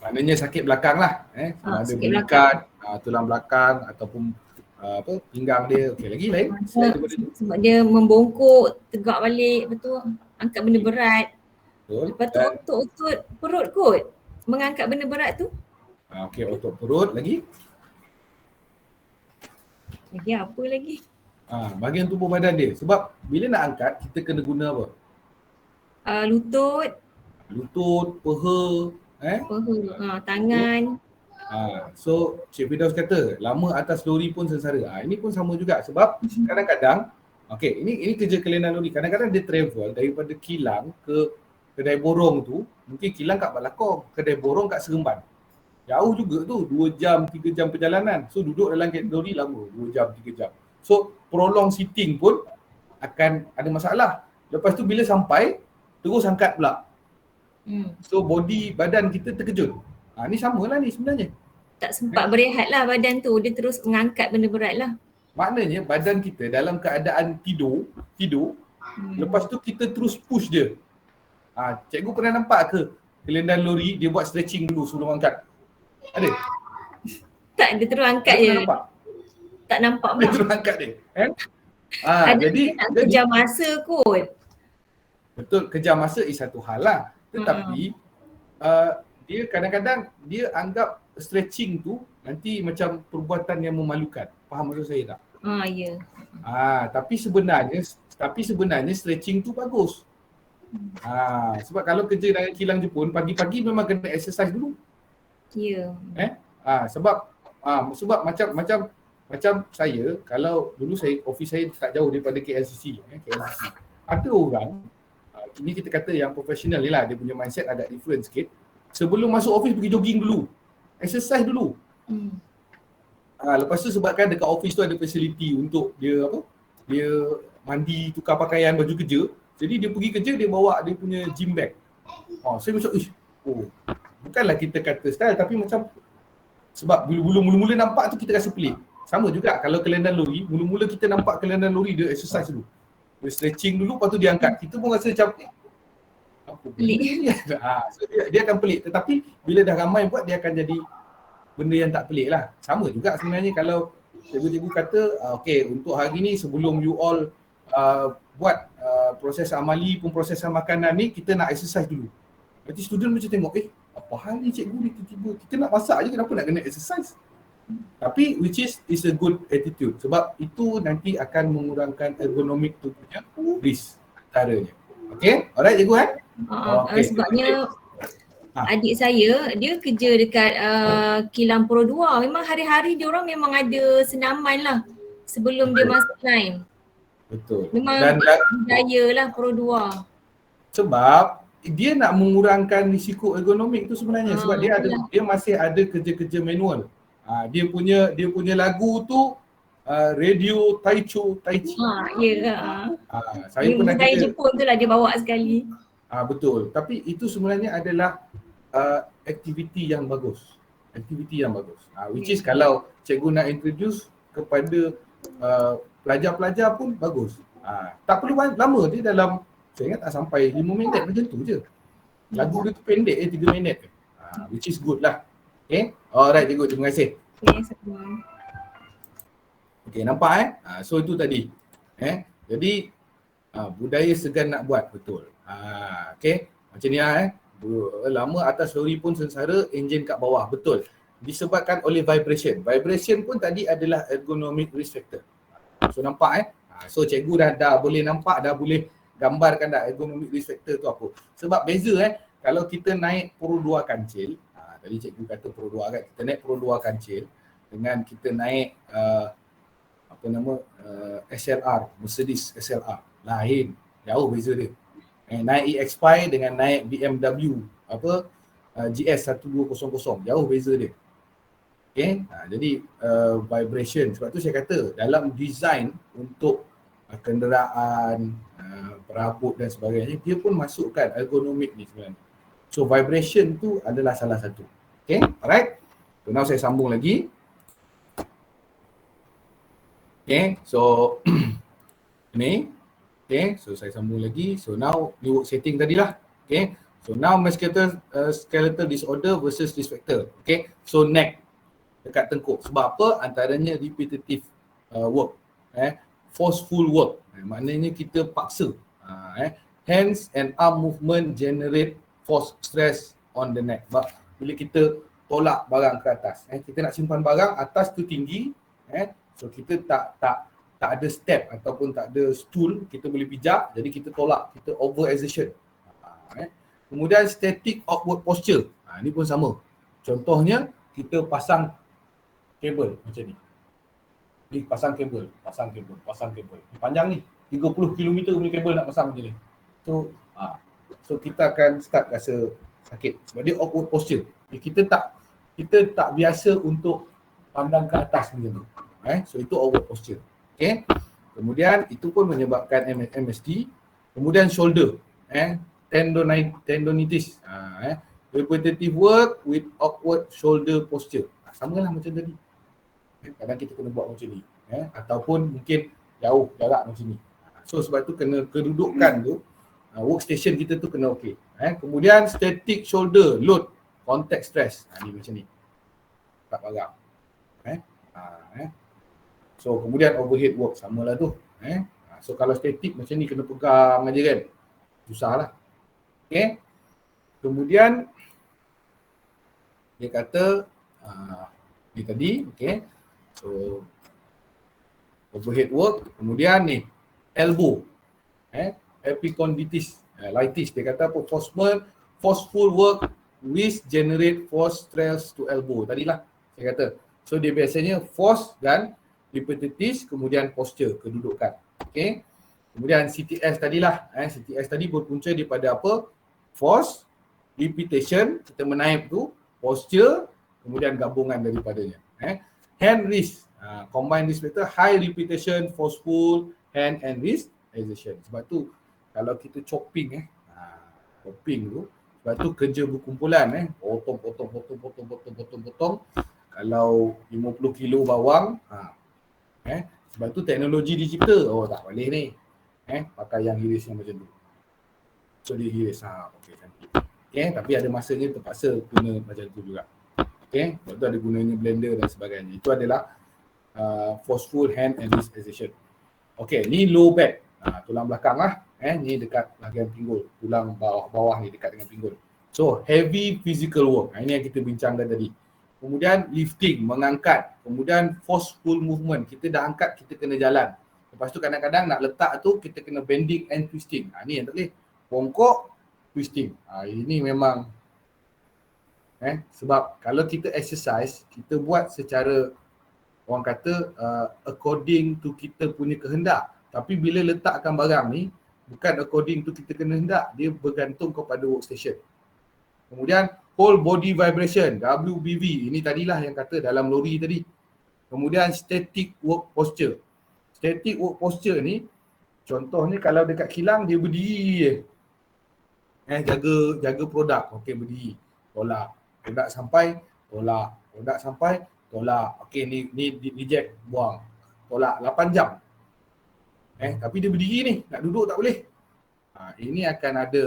Maknanya sakit belakang lah. Sama ada berikat, tulang belakang ataupun pinggang dia. Okay, lagi lain? Sebab dia membongkok, tegak balik, betul angkat benda berat. Betul. Lepas tu otot perut kot mengangkat benda berat tu. Okay, otot perut. Lagi? Lagi apa lagi? Bahagian tubuh badan dia. Sebab bila nak angkat, kita kena guna apa? Lutut, peha, peha, tangan. So Cik Firdaus kata lama atas lori pun sengsara. Ini pun sama juga sebab kadang-kadang ini kerja kelainan lori. Kadang-kadang dia travel daripada kilang ke kedai borong tu, mungkin kilang kat Balakong, kedai borong kat Seremban. Jauh juga tu, 2 jam, 3 jam perjalanan. So duduk dalam kereta lori lama, 2 jam, 3 jam. So prolong sitting pun akan ada masalah. Lepas tu bila sampai, terus angkat pula. So badan kita terkejut. Ni samalah ni sebenarnya. Tak sempat berehat lah badan tu, dia terus mengangkat benda berat lah. Maknanya badan kita dalam keadaan tidur, lepas tu kita terus push dia. Cikgu pernah nampak ke kelendan lori dia buat stretching dulu sebelum angkat? Ada? Tak, dia terus angkat je. Nampak? Tak nampak Dia pun. terus angkat dia. Ada Jadi nak kejar masa kot. betul, kejar masa is satu hal lah. Tetapi dia kadang-kadang dia anggap stretching tu nanti macam perbuatan yang memalukan. Faham maksud saya tak? Ya. Tapi sebenarnya stretching tu bagus. Sebab kalau kerja dengan kilang Jepun, pagi-pagi memang kena exercise dulu. Ya. Sebab macam saya, kalau dulu office saya tak jauh daripada KLCC. Ada orang, ini kita kata yang profesional ni lah, dia punya mindset agak different sikit. Sebelum masuk office pergi jogging dulu. Exercise dulu. Lepas tu sebabkan dekat office tu ada facility untuk dia dia mandi, tukar pakaian, baju kerja. Jadi dia pergi kerja, dia bawa dia punya gym bag. Saya macam, bukanlah kita kata style, tapi macam sebab mula-mula nampak tu kita rasa pelik. Sama juga kalau kelendan lori, mula-mula kita nampak kelendan lori dia exercise dulu. Dia stretching dulu, lepas tu dia angkat. Kita pun rasa macam, apa Pelik. So dia akan pelik. Tetapi bila dah ramai buat, dia akan jadi benda yang tak pelik lah. Sama juga sebenarnya kalau cikgu-cikgu kata, untuk hari ni sebelum you all buat proses amali pun proses makanan ni, kita nak exercise dulu. Nanti student macam tengok, apa hal ni cikgu ni tiba-tiba, kita nak masak je kenapa nak kena exercise? Tapi which is a good attitude, sebab itu nanti akan mengurangkan ergonomik tu punya risk antaranya. Okay, alright cikgu Sebabnya adik saya, dia kerja dekat kilang Puro 2. Memang hari-hari dia orang memang ada senaman lah sebelum dia masuk line. Betul. Memang budaya lah Puro 2. Sebab dia nak mengurangkan risiko ergonomik tu sebenarnya, sebab dia masih ada kerja-kerja manual. Dia punya lagu tu radio Tai Chi. Saya pernah budaya kerja. Jepun tu lah dia bawa sekali. Betul. Tapi itu sebenarnya adalah aktiviti yang bagus. Which is kalau cikgu nak introduce kepada pelajar-pelajar pun bagus. Tak perlu lama, dia dalam, saya ingat tak sampai 5 minit macam tu je. Lagu dia tu pendek 3 minit. Which is good lah. Okay. Alright cikgu, terima kasih. Okay, nampak so itu tadi. Jadi budaya segan nak buat, betul. Okay, macam ni lama atas lori pun sengsara, enjin kat bawah, betul. Disebabkan oleh vibration. Vibration pun tadi adalah ergonomic risk factor. So nampak so cikgu dah boleh nampak, dah boleh gambarkan dah ergonomic risk factor tu apa. Sebab beza kalau kita naik Puro 2 kancil, tadi cikgu kata Puro 2 kan, kita naik Puro 2 kancil dengan kita naik SLR, Mercedes SLR, lain, jauh beza dia. Naik EX5 dengan naik BMW GS 1200, jauh beza dia. Okay, jadi vibration, sebab tu saya kata dalam design untuk kenderaan, perabot dan sebagainya, dia pun masukkan ergonomik ni sebenarnya. So vibration tu adalah salah satu. Okay, alright. So now saya sambung lagi. Okay, so ni. Okay, so saya sambung lagi. So now ni work setting tadilah. Okay, so now musculoskeletal disorder versus risk factor. Okay, so neck dekat tengkuk. Sebab apa? Antaranya repetitive work, forceful work. Maknanya kita paksa. Hands and arm movement generate force stress on the neck. Sebab bila kita tolak barang ke atas, kita nak simpan barang atas tu tinggi, so kita tak ada step ataupun tak ada stool, kita boleh pijak, jadi kita tolak, kita over exertion. Kemudian static awkward posture. Ini pun sama. Contohnya kita pasang kabel macam ni. Pasang kabel. Panjang ni 30 km punya kabel nak pasang macam ni. So kita akan start rasa sakit sebab dia awkward posture. Kita tak kita tak biasa untuk pandang ke atas macam tu. So itu awkward posture. Okay. Kemudian itu pun menyebabkan MSD. Kemudian shoulder, tendonitis. Repetitive work with awkward shoulder posture. Sama lah macam tadi. Kadang kita kena buat macam ni. Ataupun mungkin jauh jarak macam ni. So sebab tu kena kedudukan tu, workstation kita tu kena okey. Kemudian static shoulder load, contact stress. Ni macam ni. Tak parang. So kemudian overhead work, samalah tu. So kalau static macam ni kena pegang aja kan. Susahlah. Okay. Kemudian dia kata ni tadi, okay. So overhead work, kemudian ni elbow. Epicondylitis, dia kata apa? Forceful work which generate force stress to elbow. Tadilah saya kata. So dia biasanya force dan repetitis, kemudian posture, kedudukan. Okay. Kemudian CTS tadilah. CTS tadi berpunca daripada apa? Force, repetition, kita menaip tu, posture, kemudian gabungan daripadanya. Hand wrist, combined wrist factor, high repetition, forceful, hand and wrist exertion. Sebab tu kalau kita chopping chopping tu, sebab tu kerja berkumpulan potong. Kalau 50 kilo bawang, sebab tu teknologi dicipta. Tak boleh ni. Pakai yang hiris yang macam tu. So dia hiris. Okey, cantik. Tapi ada masanya terpaksa guna macam tu juga. Sebab tu ada gunanya blender dan sebagainya. Itu adalah forceful hand and wrist exertion. Ni low back. Tulang belakang lah. Ni dekat bahagian pinggul. Tulang bawah ni dekat dengan pinggul. So heavy physical work. Ini yang kita bincangkan tadi. Kemudian lifting, mengangkat. Kemudian forceful movement. Kita dah angkat, kita kena jalan. Lepas tu kadang-kadang nak letak tu, kita kena bending and twisting. Ni yang tak boleh. Bongkok, twisting. Ini memang sebab kalau kita exercise, kita buat secara orang kata according to kita punya kehendak. Tapi bila letakkan barang ni, bukan according to kita kena hendak, dia bergantung kepada workstation. Kemudian whole body vibration, WBV, ini tadilah yang kata dalam lori tadi. Kemudian static work posture. Static work posture ni, contohnya kalau dekat kilang dia berdiri je. Jaga produk, okey berdiri. Tolak. Produk sampai, tolak. Produk sampai, tolak. Okey ni reject, buang. Tolak 8 jam. Tapi dia berdiri ni, nak duduk tak boleh. Ini akan ada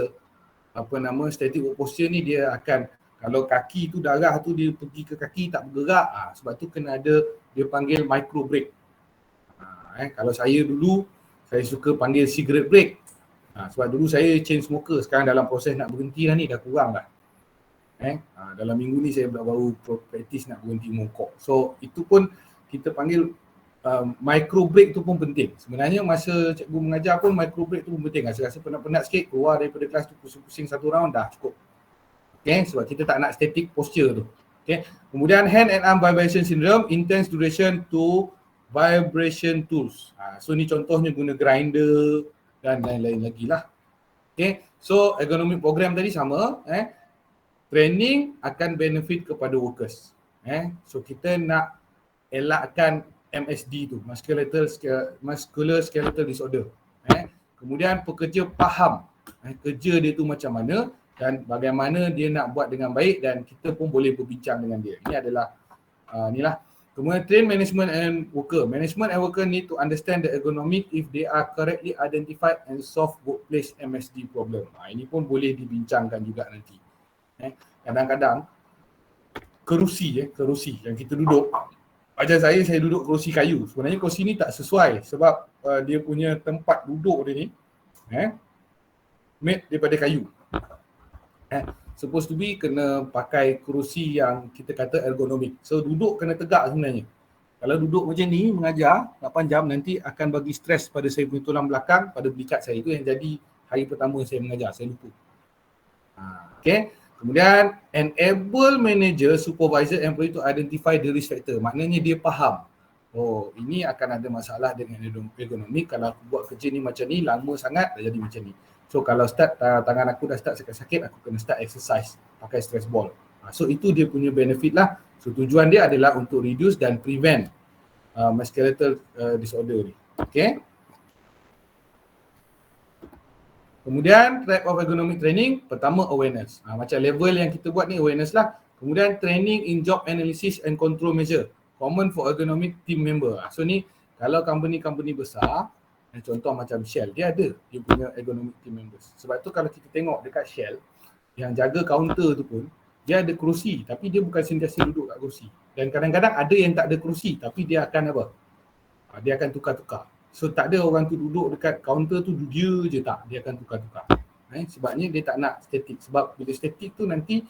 static work posture ni, dia akan, kalau kaki tu darah tu dia pergi ke kaki tak bergerak, sebab tu kena ada, dia panggil micro break. Kalau saya dulu, saya suka panggil cigarette break. Sebab dulu saya chain smoker, sekarang dalam proses nak berhenti dah ni, dah kurang dah. Dalam minggu ni saya baru practice nak berhenti mongkok. So itu pun kita panggil micro break tu pun penting. Sebenarnya masa cikgu mengajar pun micro break tu pun penting. Rasa-rasa penat-penat sikit, keluar daripada kelas tu pusing-pusing satu round dah cukup. Sebab kita tak nak static posture tu. Kemudian hand and arm vibration syndrome, intense duration to vibration tools. So ni contohnya guna grinder dan lain-lain lagi lah. So ergonomic program tadi sama. Training akan benefit kepada workers. So kita nak elakkan MSD tu, muscular skeletal disorder. Kemudian pekerja faham kerja dia tu macam mana dan bagaimana dia nak buat dengan baik, dan kita pun boleh berbincang dengan dia. Ini adalah inilah. Kemudian train management and worker. Management and worker need to understand the ergonomic if they are correctly identified and solve workplace MSD problem. Ini pun boleh dibincangkan juga nanti. Kadang-kadang kerusi yang kita duduk. Ajar saya duduk kerusi kayu. Sebenarnya kerusi ni tak sesuai sebab dia punya tempat duduk dia ni made daripada kayu. Supposed to be kena pakai kerusi yang kita kata ergonomik. So duduk kena tegak sebenarnya. Kalau duduk macam ni mengajar 8 jam nanti akan bagi stres pada saya punya tulang belakang, pada belikat saya. Itu yang jadi hari pertama saya mengajar, saya lupa. Kemudian enable manager, supervisor, employee to identify the risk factor. Maknanya dia faham. Ini akan ada masalah dengan ergonomik. Kalau aku buat kerja ni macam ni, lama sangat dah jadi macam ni. So kalau start tangan aku dah start sakit-sakit, aku kena start exercise pakai stress ball. So itu dia punya benefit lah. So tujuan dia adalah untuk reduce dan prevent musculoskeletal disorder ni. Okay. Kemudian type of ergonomic training, pertama awareness. Macam level yang kita buat ni awareness lah. Kemudian training in job analysis and control measure, common for ergonomic team member. So ni kalau company-company besar, contoh macam Shell, dia ada dia punya ergonomic team members. Sebab tu kalau kita tengok dekat Shell, yang jaga kaunter tu pun, dia ada kerusi tapi dia bukan sentiasa duduk kat kerusi. Dan kadang-kadang ada yang tak ada kerusi tapi dia akan apa? Dia akan tukar-tukar. So tak ada orang tu duduk dekat kaunter tu dia je tak, dia akan tukar-tukar. Sebabnya dia tak nak statik. Sebab bila statik tu nanti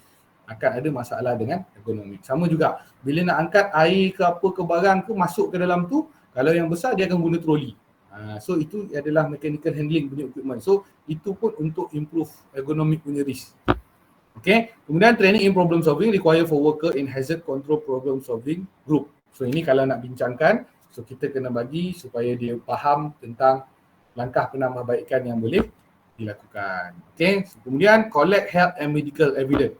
akan ada masalah dengan ergonomik. Sama juga, bila nak angkat air ke apa ke barang ke masuk ke dalam tu, kalau yang besar dia akan guna troli. So itu adalah mechanical handling punya equipment. So itu pun untuk improve ergonomic punya risk. Okay, kemudian training in problem solving require for worker in hazard control problem solving group. So ini kalau nak bincangkan, so kita kena bagi supaya dia faham tentang langkah penambahbaikan yang boleh dilakukan. Okay, so, kemudian collect health and medical evidence.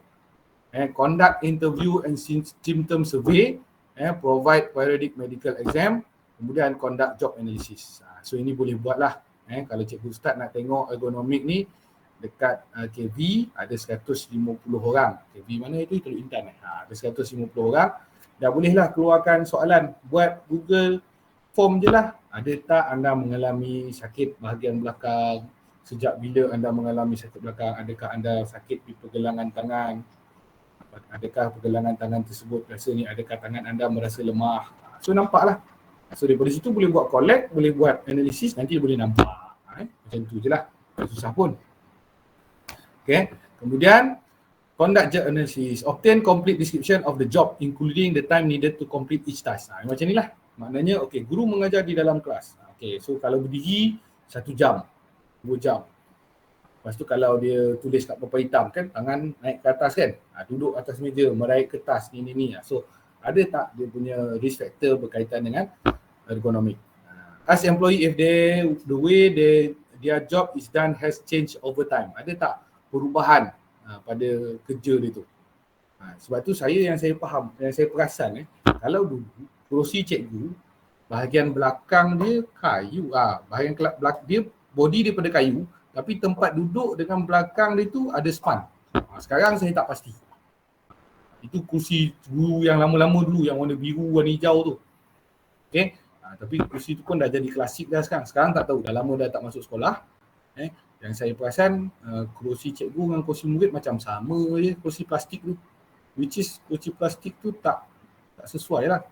Conduct interview and symptom survey, provide periodic medical exam, kemudian conduct job analysis. So ini boleh buat lah. Kalau Cikgu Ustaz nak tengok ergonomik ni dekat KV ada 150 orang. KV mana itu? Teluk Intan. Ada 150 orang. Dah bolehlah keluarkan soalan. Buat Google form je lah. Ada tak anda mengalami sakit bahagian belakang? Sejak bila anda mengalami sakit belakang? Adakah anda sakit di pergelangan tangan? Adakah pergelangan tangan tersebut rasa ni? Adakah tangan anda merasa lemah? So nampaklah. So daripada situ boleh buat collect, boleh buat analisis, nanti boleh nampak. Macam tu je lah. Tak susah pun. Okay. Kemudian conduct job analysis. Obtain complete description of the job including the time needed to complete each task. Macam ni lah. Maknanya okay, guru mengajar di dalam kelas. Okay, so kalau berdiri 1 jam, 2 jam. Lepas tu kalau dia tulis kat papan hitam kan, tangan naik ke atas kan, duduk atas meja, meraih kertas, ni. So ada tak dia punya risk factor berkaitan dengan ergonomik. Ask employee if the way their job is done has changed over time. Ada tak perubahan pada kerja dia tu. Sebab tu yang saya faham, yang saya perasan kalau dulu kerusi cikgu, bahagian belakang dia kayu, bahagian belakang dia body daripada kayu, tapi tempat duduk dengan belakang dia tu ada span. Sekarang saya tak pasti. Itu kursi guru yang lama-lama dulu yang warna biru, warna hijau tu. Okay. Tapi kursi tu pun dah jadi klasik dah sekarang. Sekarang tak tahu, dah lama dah tak masuk sekolah. Yang saya perasan kursi cikgu dengan kursi murid macam sama je kursi plastik tu. Which is kursi plastik tu tak sesuai lah.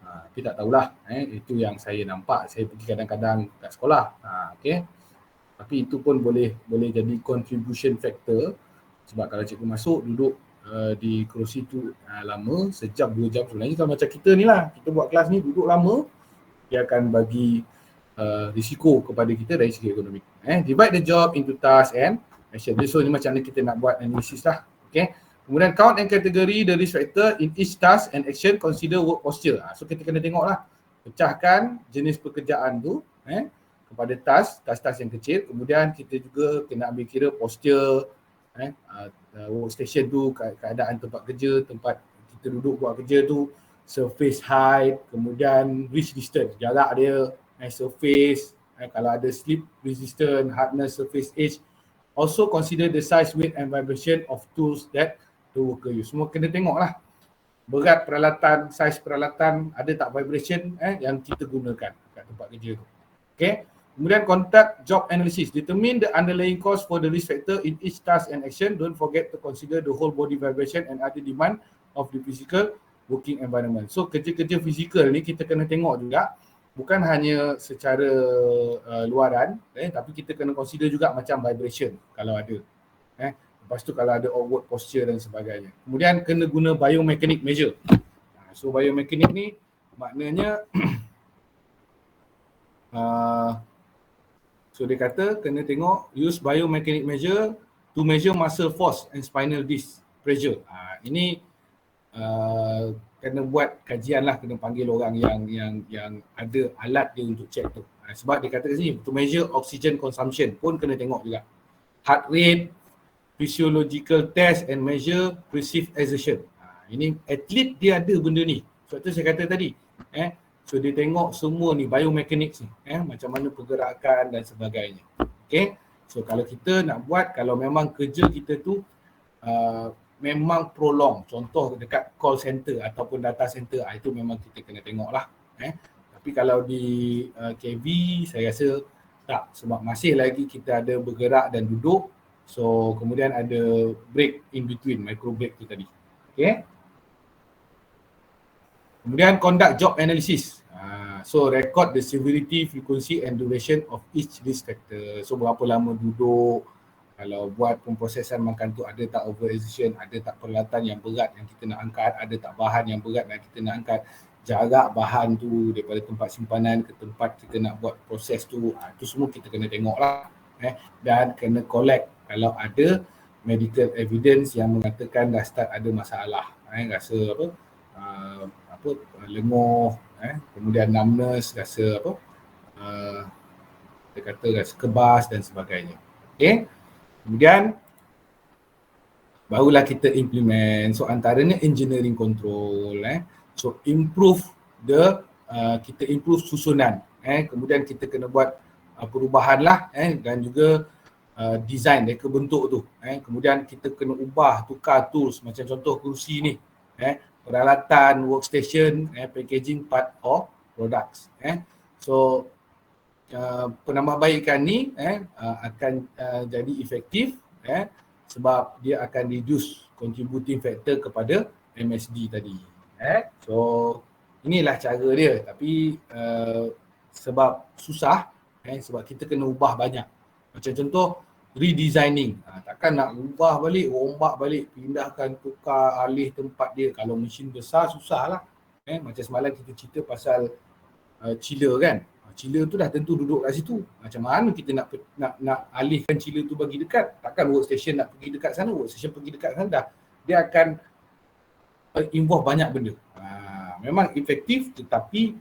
Tapi tak tahulah. Itu yang saya nampak. Saya pergi kadang-kadang kat sekolah. Okay. Tapi itu pun boleh jadi contribution factor. Sebab kalau cikgu masuk duduk di kerusi tu lama, sejam 2 jam, sebenarnya kalau macam kita ni lah, kita buat kelas ni duduk lama, dia akan bagi risiko kepada kita dari segi ekonomi. Divide the job into task and action. So ni macam mana kita nak buat analisis lah. Okay. Kemudian count and category the risk factor in each task and action, consider work posture. So kita kena tengok lah, pecahkan jenis pekerjaan tu kepada task-task yang kecil. Kemudian kita juga kena ambil kira posture, workstation tu, keadaan tempat kerja, tempat kita duduk buat kerja tu, surface height, kemudian reach distance, jarak dia, surface, kalau ada slip resistant, hardness, surface edge. Also consider the size, weight and vibration of tools that the worker use. Semua kena tengok lah, berat peralatan, size peralatan, ada tak vibration yang kita gunakan kat tempat kerja tu. Okay. Kemudian conduct job analysis. Determine the underlying cause for the risk factor in each task and action. Don't forget to consider the whole body vibration and other demand of the physical working environment. So kerja-kerja fizikal ni kita kena tengok juga. Bukan hanya secara luaran, tapi kita kena consider juga macam vibration kalau ada. Lepas tu kalau ada awkward posture dan sebagainya. Kemudian kena guna biomechanic measure. So biomechanic ni maknanya so dia kata kena tengok use biomechanic measure to measure muscle force and spinal disc pressure. Ini kena buat kajian lah, kena panggil orang yang ada alat dia untuk check tu. Sebab dia kata kat sini to measure oxygen consumption pun kena tengok juga. Heart rate, physiological test and measure perceived exertion. Ini atlet dia ada benda ni. Sebab tu saya kata tadi, so dia tengok semua ni biomechanics ni, macam mana pergerakan dan sebagainya. Okay, so kalau kita nak buat, kalau memang kerja kita tu memang prolong, contoh dekat call center ataupun data center, itu memang kita kena tengok lah. Tapi kalau di KV saya rasa tak, sebab masih lagi kita ada bergerak dan duduk, so kemudian ada break in between, micro break tu tadi. Okay. Kemudian conduct job analysis. So record the severity, frequency and duration of each risk factor. So berapa lama duduk, kalau buat pemprosesan makan tu ada tak overexertion, ada tak peralatan yang berat yang kita nak angkat, ada tak bahan yang berat yang kita nak angkat, jarak bahan tu daripada tempat simpanan ke tempat kita nak buat proses tu, tu semua kita kena tengok lah. Dan kena collect kalau ada medical evidence yang mengatakan dah start ada masalah, rasa lenguh, kemudian numbness, rasa dia kata rasa kebas dan sebagainya. Okay. Kemudian barulah kita implement. So antaranya engineering control, so improve kita improve susunan, kemudian kita kena buat perubahan lah, dan juga design reka bentuk tu, kemudian kita kena ubah, tukar tools, macam contoh kerusi ni, peralatan, workstation, packaging part of products. So penambahbaikan ni akan jadi efektif, sebab dia akan reduce contributing factor kepada MSD tadi. So inilah cara dia, tapi sebab susah, sebab kita kena ubah banyak. Macam contoh redesigning, takkan nak ubah balik, rombak balik, pindahkan, tukar, alih tempat dia. Kalau mesin besar susah lah. Macam semalam kita cerita pasal chiller kan. Chiller tu dah tentu duduk kat situ. Macam mana kita nak alihkan chiller tu bagi dekat? Takkan workstation nak pergi dekat sana, workstation pergi dekat sana dah. Dia akan involve banyak benda. Memang efektif, tetapi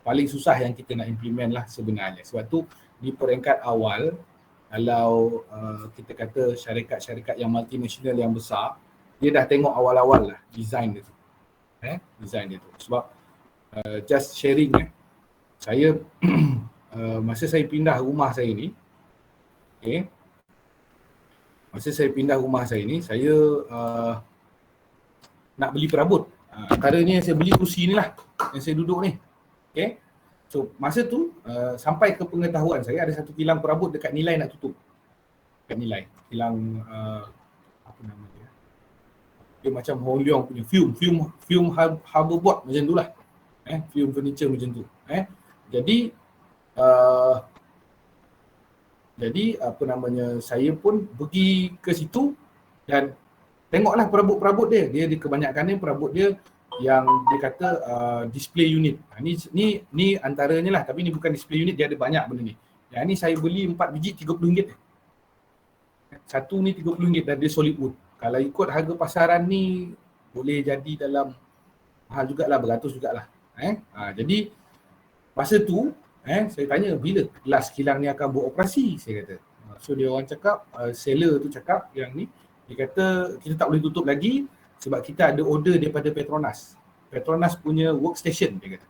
paling susah yang kita nak implement lah sebenarnya. Sebab tu di peringkat awal, kalau kita kata syarikat-syarikat yang multinational yang besar, dia dah tengok awal-awal lah design dia tu. Design dia tu. Sebab just sharing, saya masa saya pindah rumah saya ni, masa saya pindah rumah saya ni, saya nak beli perabot. Antaranya saya beli kursi ni lah yang saya duduk ni. So masa tu sampai ke pengetahuan saya ada satu kilang perabot dekat Nilai nak tutup. Dekat Nilai, kilang apa nama dia? Dia macam Hong Leong punya fume hoverboard macam tu lah. Fume furniture macam tu. Jadi apa namanya, saya pun pergi ke situ dan tengoklah perabot-perabot dia. Dia kebanyakannya perabot dia yang dia kata display unit. Ni antaranya lah, tapi ni bukan display unit, dia ada banyak benda ni. Yang ni saya beli 4 biji RM30. Satu ni RM30 dan dia solid wood. Kalau ikut harga pasaran ni boleh jadi dalam mahal jugalah, beratus jugalah. Jadi masa tu saya tanya bila kelas kilang ni akan beroperasi, saya kata. So dia orang cakap, seller tu cakap yang ni, dia kata kita tak boleh tutup lagi sebab kita ada order daripada Petronas. Petronas punya workstation, dia kata.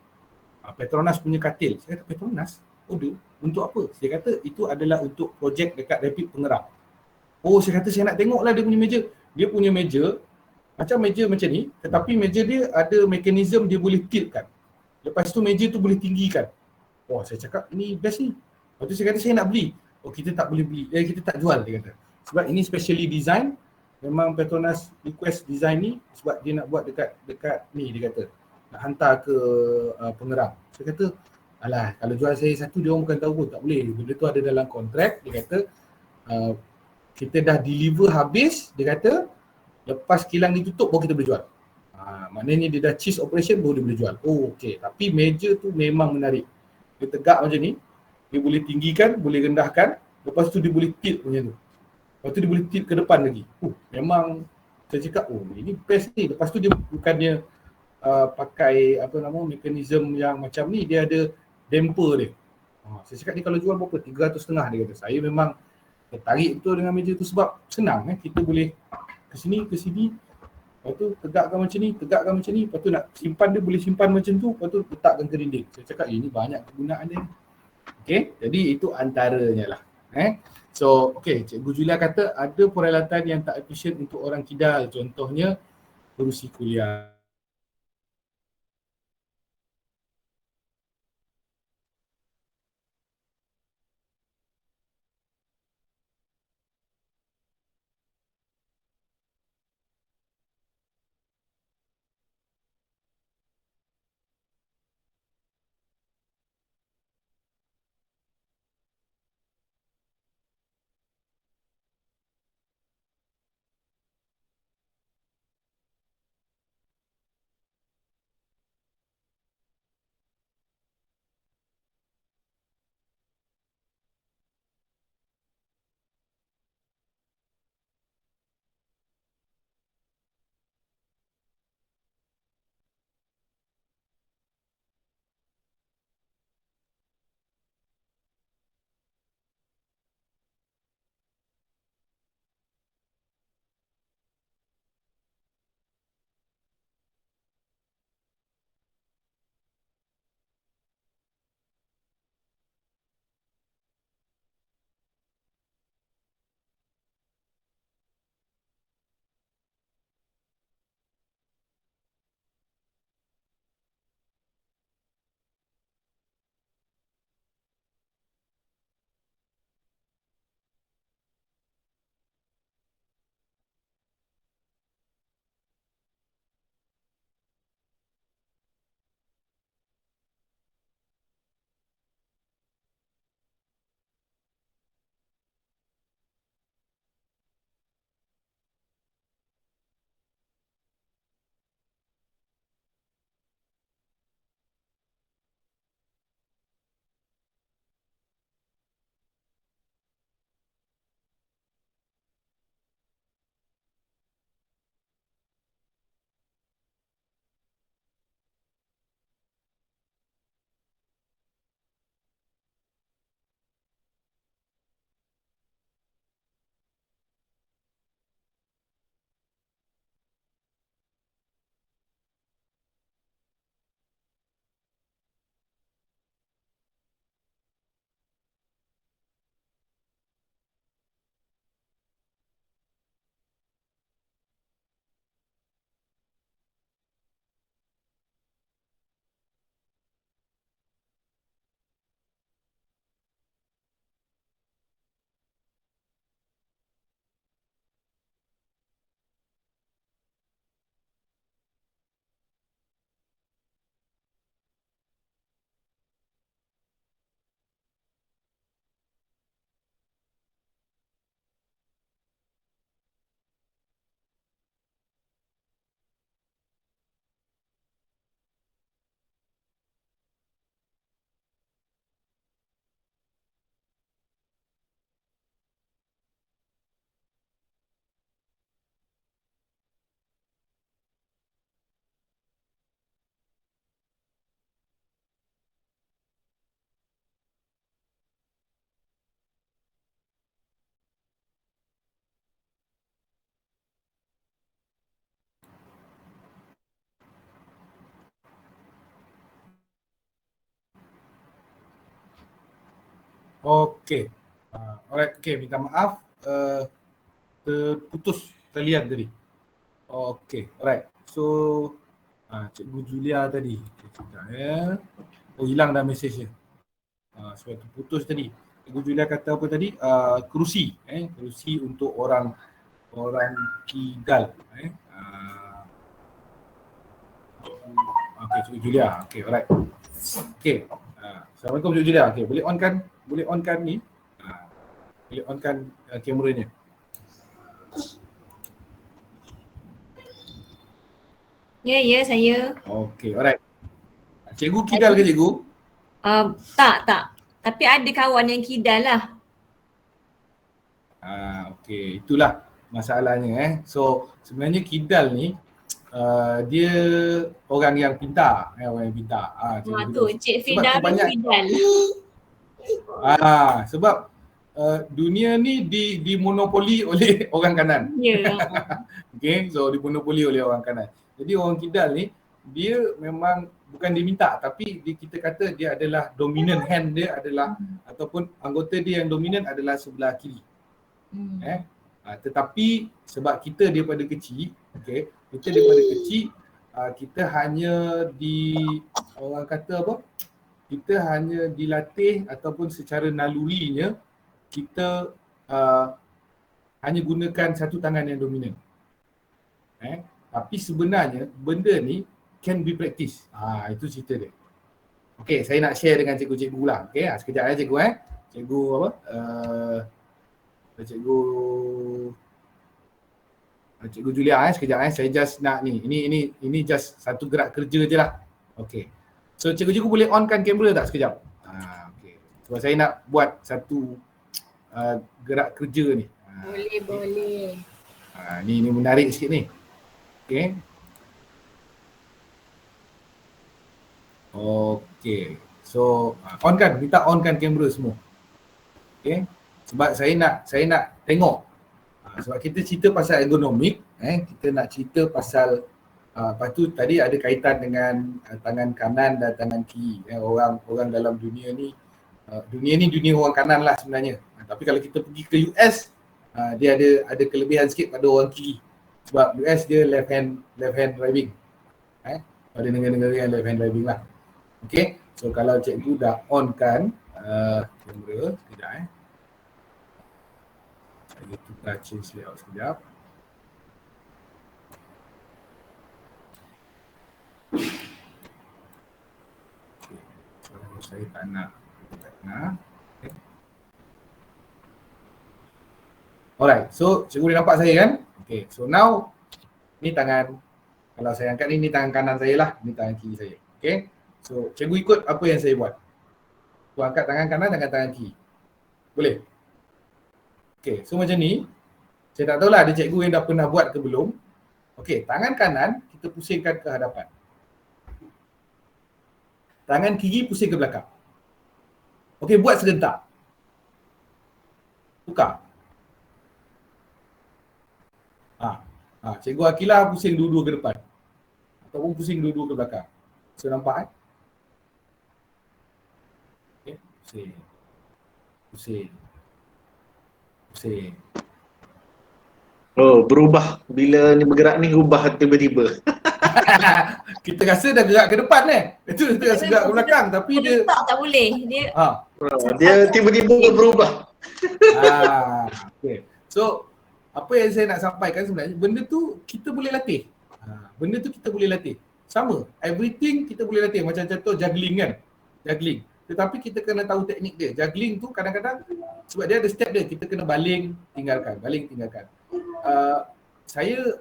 Petronas punya katil. Saya kata Petronas order untuk apa? Saya kata itu adalah untuk projek dekat Rapid Pengerang. Oh, saya kata saya nak tengoklah dia punya meja. Dia punya meja macam meja macam ni, tetapi meja dia ada mekanisme dia boleh tiltkan. Lepas tu meja tu boleh tinggikan. Oh, saya cakap ini best ni. Lepas tu saya kata saya nak beli. Oh, kita tak boleh beli. Kita tak jual, dia kata. Sebab ini specially design. Memang Petronas request design ni sebab dia nak buat dekat ni, dia kata. Nak hantar ke Pengerang. Saya kata, alah, kalau jual saya satu dia orang bukan tahu pun, tak boleh. Benda tu ada dalam kontrak, dia kata kita dah deliver habis, dia kata lepas kilang ditutup baru kita boleh jual. Maknanya dia dah cease operation baru dia boleh jual. Oh, okey. Tapi meja tu memang menarik. Dia tegak macam ni, dia boleh tinggikan, boleh rendahkan, lepas tu dia boleh tilt macam tu. Lepas tu dia boleh tilt ke depan lagi. Memang saya cakap, oh ini best ni. Lepas tu dia bukannya pakai apa nama mekanisme yang macam ni, dia ada damper dia. Saya cakap ni kalau jual berapa? 350 dia kata. Saya memang Tarik betul dengan meja tu sebab senang kita boleh ke sini, lepas tu tegakkan macam ni, lepas tu nak simpan dia boleh simpan macam tu, lepas tu letakkan ke dinding. Saya cakap ini banyak kegunaan dia. Okay, jadi itu antaranya lah. So, okay, Cikgu Julia kata ada peralatan yang tak efisien untuk orang kidal, contohnya kerusi kuliah. Okay. Alright, okay, minta maaf terputus talian tadi. Okay, alright. So Cikgu Julia tadi. Sekejap ya. Oh, hilang dah mesej dia. Sebab terputus tadi. Cikgu Julia kata apa tadi? Kerusi. Kerusi untuk orang kidal. Okay, Cikgu Julia. Okay, alright. Okay. Assalamualaikum Cikgu Julia. Okay, boleh onkan ni. Boleh onkan kameranya. Ya, saya. Okay, alright. Cikgu kidal ke cikgu? Tak. Tapi ada kawan yang kidal lah. Okay, itulah masalahnya. So, sebenarnya kidal ni dia orang yang pintar. Orang yang pintar. Tu, Cik Firda pun kidal. Sebab dunia ni dimonopoli oleh orang kanan. Ya. Okay, so dimonopoli oleh orang kanan. Jadi orang kidal ni dia memang bukan diminta, tapi kita kata dia adalah dominant hand dia adalah ataupun anggota dia yang dominan adalah sebelah kiri. Tetapi sebab kita daripada kecil, okay, kita daripada kecil kita hanya orang kata apa? Kita hanya dilatih ataupun secara nalurinya kita hanya gunakan satu tangan yang dominan. Tapi sebenarnya benda ni can be practice. Itu cerita dia. Okay, saya nak share dengan cikgu-cikgu lah. Okay, sekejap cikgu Cikgu apa? Cikgu Julia sekejap saya just nak ni. Ini just satu gerak kerja je lah. Okay. So cikgu-cikgu boleh onkan kamera tak sekejap? Okay. Sebab saya nak buat satu gerak kerja ni. Boleh. Ni menarik sikit ni. Okay. Okay. So minta onkan kamera semua. Okay. Sebab saya nak tengok. Sebab kita cerita pasal ergonomik, kita nak cerita pasal lepas tu tadi ada kaitan dengan tangan kanan dan tangan kiri. Orang dalam dunia ni dunia orang kanan lah sebenarnya. Tapi kalau kita pergi ke US, dia ada kelebihan sikit pada orang kiri. Sebab US dia left hand driving. Pada negara-negara yang left hand driving lah. Okay, so kalau cikgu dah on kan kamera, sekejap saya tukar change layout sekejap. Okay, so saya tak nak. Okay. Alright, so cikgu boleh nampak saya kan? Okay, so now ni tangan, kalau saya angkat ni tangan kanan saya lah, ni tangan kiri saya. Okay, so cikgu ikut apa yang saya buat. So angkat tangan kanan, tangan kiri. Boleh? Okay, so macam ni. Saya tak tahulah ada cikgu yang dah pernah buat ke belum. Okay, tangan kanan kita pusingkan ke hadapan. Tangan kiri pusing ke belakang. Okay, buat serentak. Tukar. Cikgu Akilah pusing dua-dua ke depan. Ataupun pusing dua-dua ke belakang. So nampak Okay, pusing. Oh, berubah. Bila ni bergerak ni ubah tiba-tiba. Kita rasa dah gerak ke depan Itu kita rasa gerak ke belakang tapi dia tak boleh. Dia tiba-tiba berubah. Okay. So apa yang saya nak sampaikan sebenarnya, benda tu kita boleh latih. Sama, everything kita boleh latih. Macam contoh juggling kan. Tetapi kita kena tahu teknik dia. Juggling tu kadang-kadang sebab dia ada step dia, kita kena baling, tinggalkan.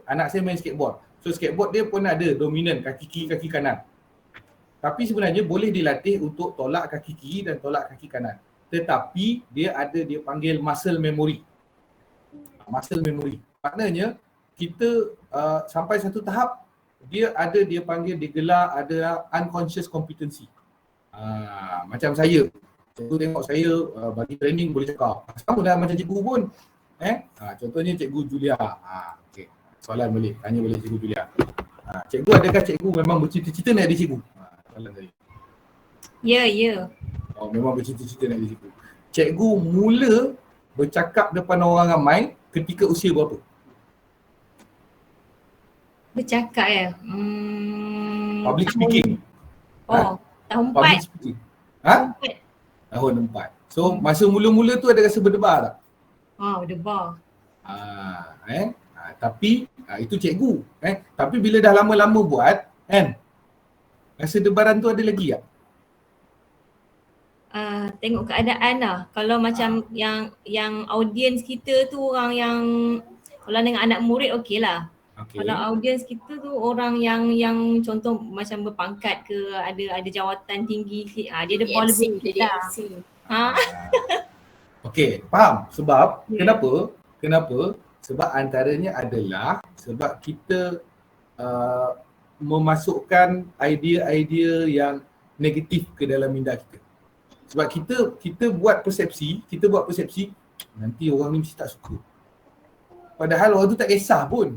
Anak saya main skateboard. So skateboard dia pun ada dominan kaki kiri, kaki kanan. Tapi sebenarnya boleh dilatih untuk tolak kaki kiri dan tolak kaki kanan. Tetapi dia panggil muscle memory. Maknanya kita sampai satu tahap dia gelar ada unconscious competency. Macam saya. Cikgu tengok saya bagi training boleh cakap. Sama dah macam cikgu pun. Contohnya cikgu Julia. Okay. Soalan boleh, tanya boleh cikgu Julia. Cikgu, adakah cikgu memang bercita-cita nak jadi cikgu? Soalan tadi. Ya. Memang bercita-cita nak jadi cikgu. Cikgu mula bercakap depan orang ramai ketika usia berapa? Bercakap Public speaking. Tahun 4. Public speaking. Tahun 4. So masa mula-mula tu ada rasa berdebar tak? Berdebar. Tapi itu cikgu. Tapi bila dah lama-lama buat kan, rasa debaran tu ada lagi tak? Tengok keadaan lah. Kalau macam yang audience kita tu orang yang, kalau dengan anak murid okey lah. Okay. Kalau audience kita tu orang yang contoh macam berpangkat ke, ada jawatan tinggi, dia ada power lebih kita. Okey, faham. Sebab kenapa? Sebab antaranya adalah sebab kita memasukkan idea-idea yang negatif ke dalam minda kita. Sebab kita buat persepsi nanti orang ni mesti tak suka. Padahal orang tu tak kisah pun.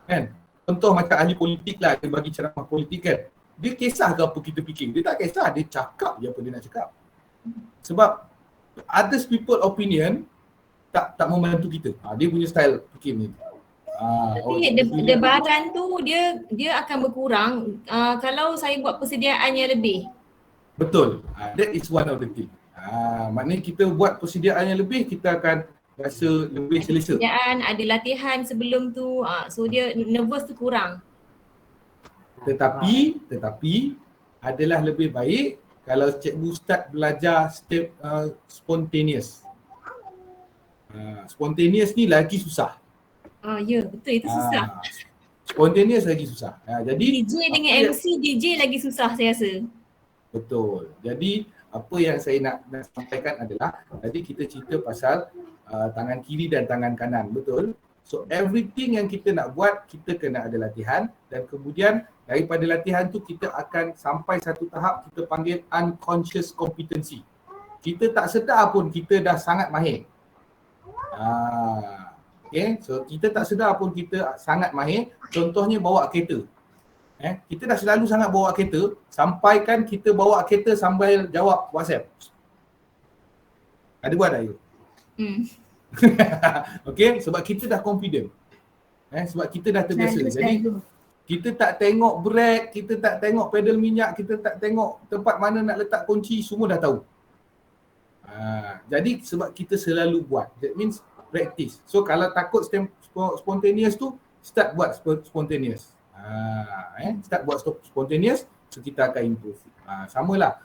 Kan? Contoh macam ahli politik lah, dia bagi ceramah politik kan. Dia kisah ke apa kita fikir? Dia tak kisah, dia cakap je apa dia nak cakap. Sebab others people opinion tak membantu kita. Dia punya style fikir ni. Tapi debaran tu dia akan berkurang kalau saya buat persediaan yang lebih. Betul. That is one of the thing. Maknanya kita buat persediaan yang lebih, kita akan rasa lebih selesa. Persediaan, ada latihan sebelum tu, so dia nervous tu kurang. Tetapi adalah lebih baik kalau cikgu start belajar step spontaneous. Spontaneous ni lagi susah. Ya, betul, itu susah. Spontaneous lagi susah. Jadi DJ dengan MC, DJ lagi susah saya rasa. Betul. Jadi apa yang saya nak sampaikan adalah tadi kita cerita pasal tangan kiri dan tangan kanan, betul? So everything yang kita nak buat, kita kena ada latihan, dan kemudian daripada latihan tu kita akan sampai satu tahap kita panggil unconscious competency. Kita tak sedar pun kita dah sangat mahir. Okay, so kita tak sedar pun kita sangat mahir. Contohnya bawa kereta. Kita dah selalu sangat bawa kereta, sampaikan kita bawa kereta sambil jawab WhatsApp. Ada buat tak you? Okay, sebab kita dah confident. Sebab kita dah terbiasa. Jadi kita tak tengok brake, kita tak tengok pedal minyak, kita tak tengok tempat mana nak letak kunci, semua dah tahu. Jadi sebab kita selalu buat, that means practice. So kalau takut spontaneous tu, start buat spontaneous. Start buat spontaneous, so kita akan improve. Samalah,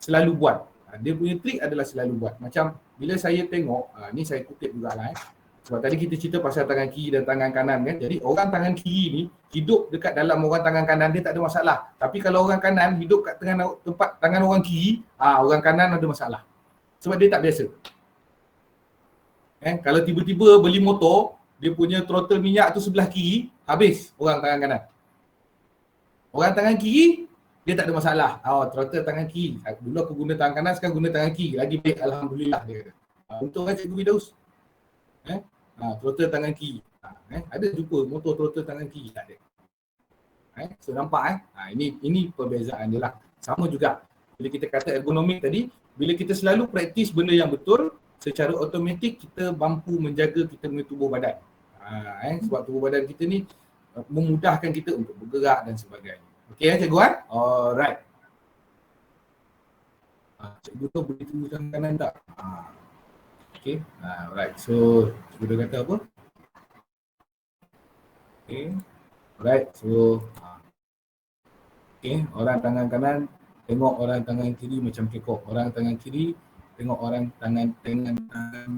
selalu buat. Dia punya trik adalah selalu buat. Macam bila saya tengok, ni saya kutip jugalah sebab tadi kita cerita pasal tangan kiri dan tangan kanan kan. Jadi orang tangan kiri ni hidup dekat dalam orang tangan kanan, dia tak ada masalah. Tapi kalau orang kanan hidup kat tempat tangan orang kiri, orang kanan ada masalah. Sebab dia tak biasa. Kalau tiba-tiba beli motor, dia punya throttle minyak tu sebelah kiri, habis orang tangan kanan. Orang tangan kiri, dia tak ada masalah. Throttle tangan kiri. Dulu aku guna tangan kanan, sekarang guna tangan kiri. Lagi baik, alhamdulillah dia kata. Untuk kan Cikgu Firdaus. Throttle tangan kiri. Ada jumpa motor throttle tangan kiri? Tak ada. So nampak ini perbezaan dia lah. Sama juga. Bila kita kata ergonomik tadi, bila kita selalu praktis benda yang betul, secara automatik kita mampu menjaga kita punya tubuh badan. Sebab tubuh badan kita ni memudahkan kita untuk bergerak dan sebagainya. Okey cikgu kan? Alright. Cikgu tu boleh tunggu tangan kanan tak? Okey. Alright. So cikgu dah kata apa? Okey. Alright. So okey, orang tangan kanan tengok orang tangan kiri macam kekok. Orang tangan kiri tengok orang tangan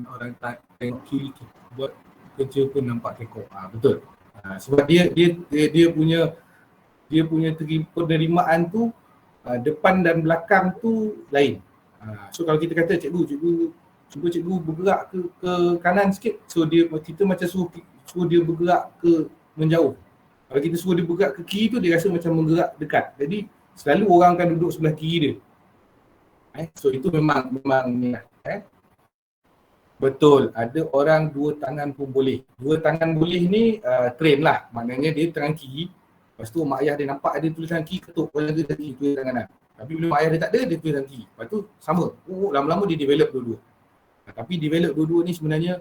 orang tengok kiri buat kerja pun nampak kekok. Betul. Sebab dia punya penerimaan tu depan dan belakang tu lain. So kalau kita kata cikgu cuba cikgu bergerak ke kanan sikit, so kita macam suruh dia bergerak ke menjauh. Kalau kita suruh dia bergerak ke kiri tu, dia rasa macam menggerak dekat. Jadi selalu orang akan duduk sebelah kiri dia. So itu memang ni lah. Betul, ada orang dua tangan pun boleh. Dua tangan boleh ni train lah. Maknanya dia tangan kiri, lepas tu mak ayah dia nampak ada tulisan kiri, ketuk orang dia kiri, tulis tangan kanan. Tapi bila mak ayah dia tak ada, dia tulis tangan kiri. Lepas tu sama, lama-lama dia develop dua-dua. Tapi develop dua-dua ni sebenarnya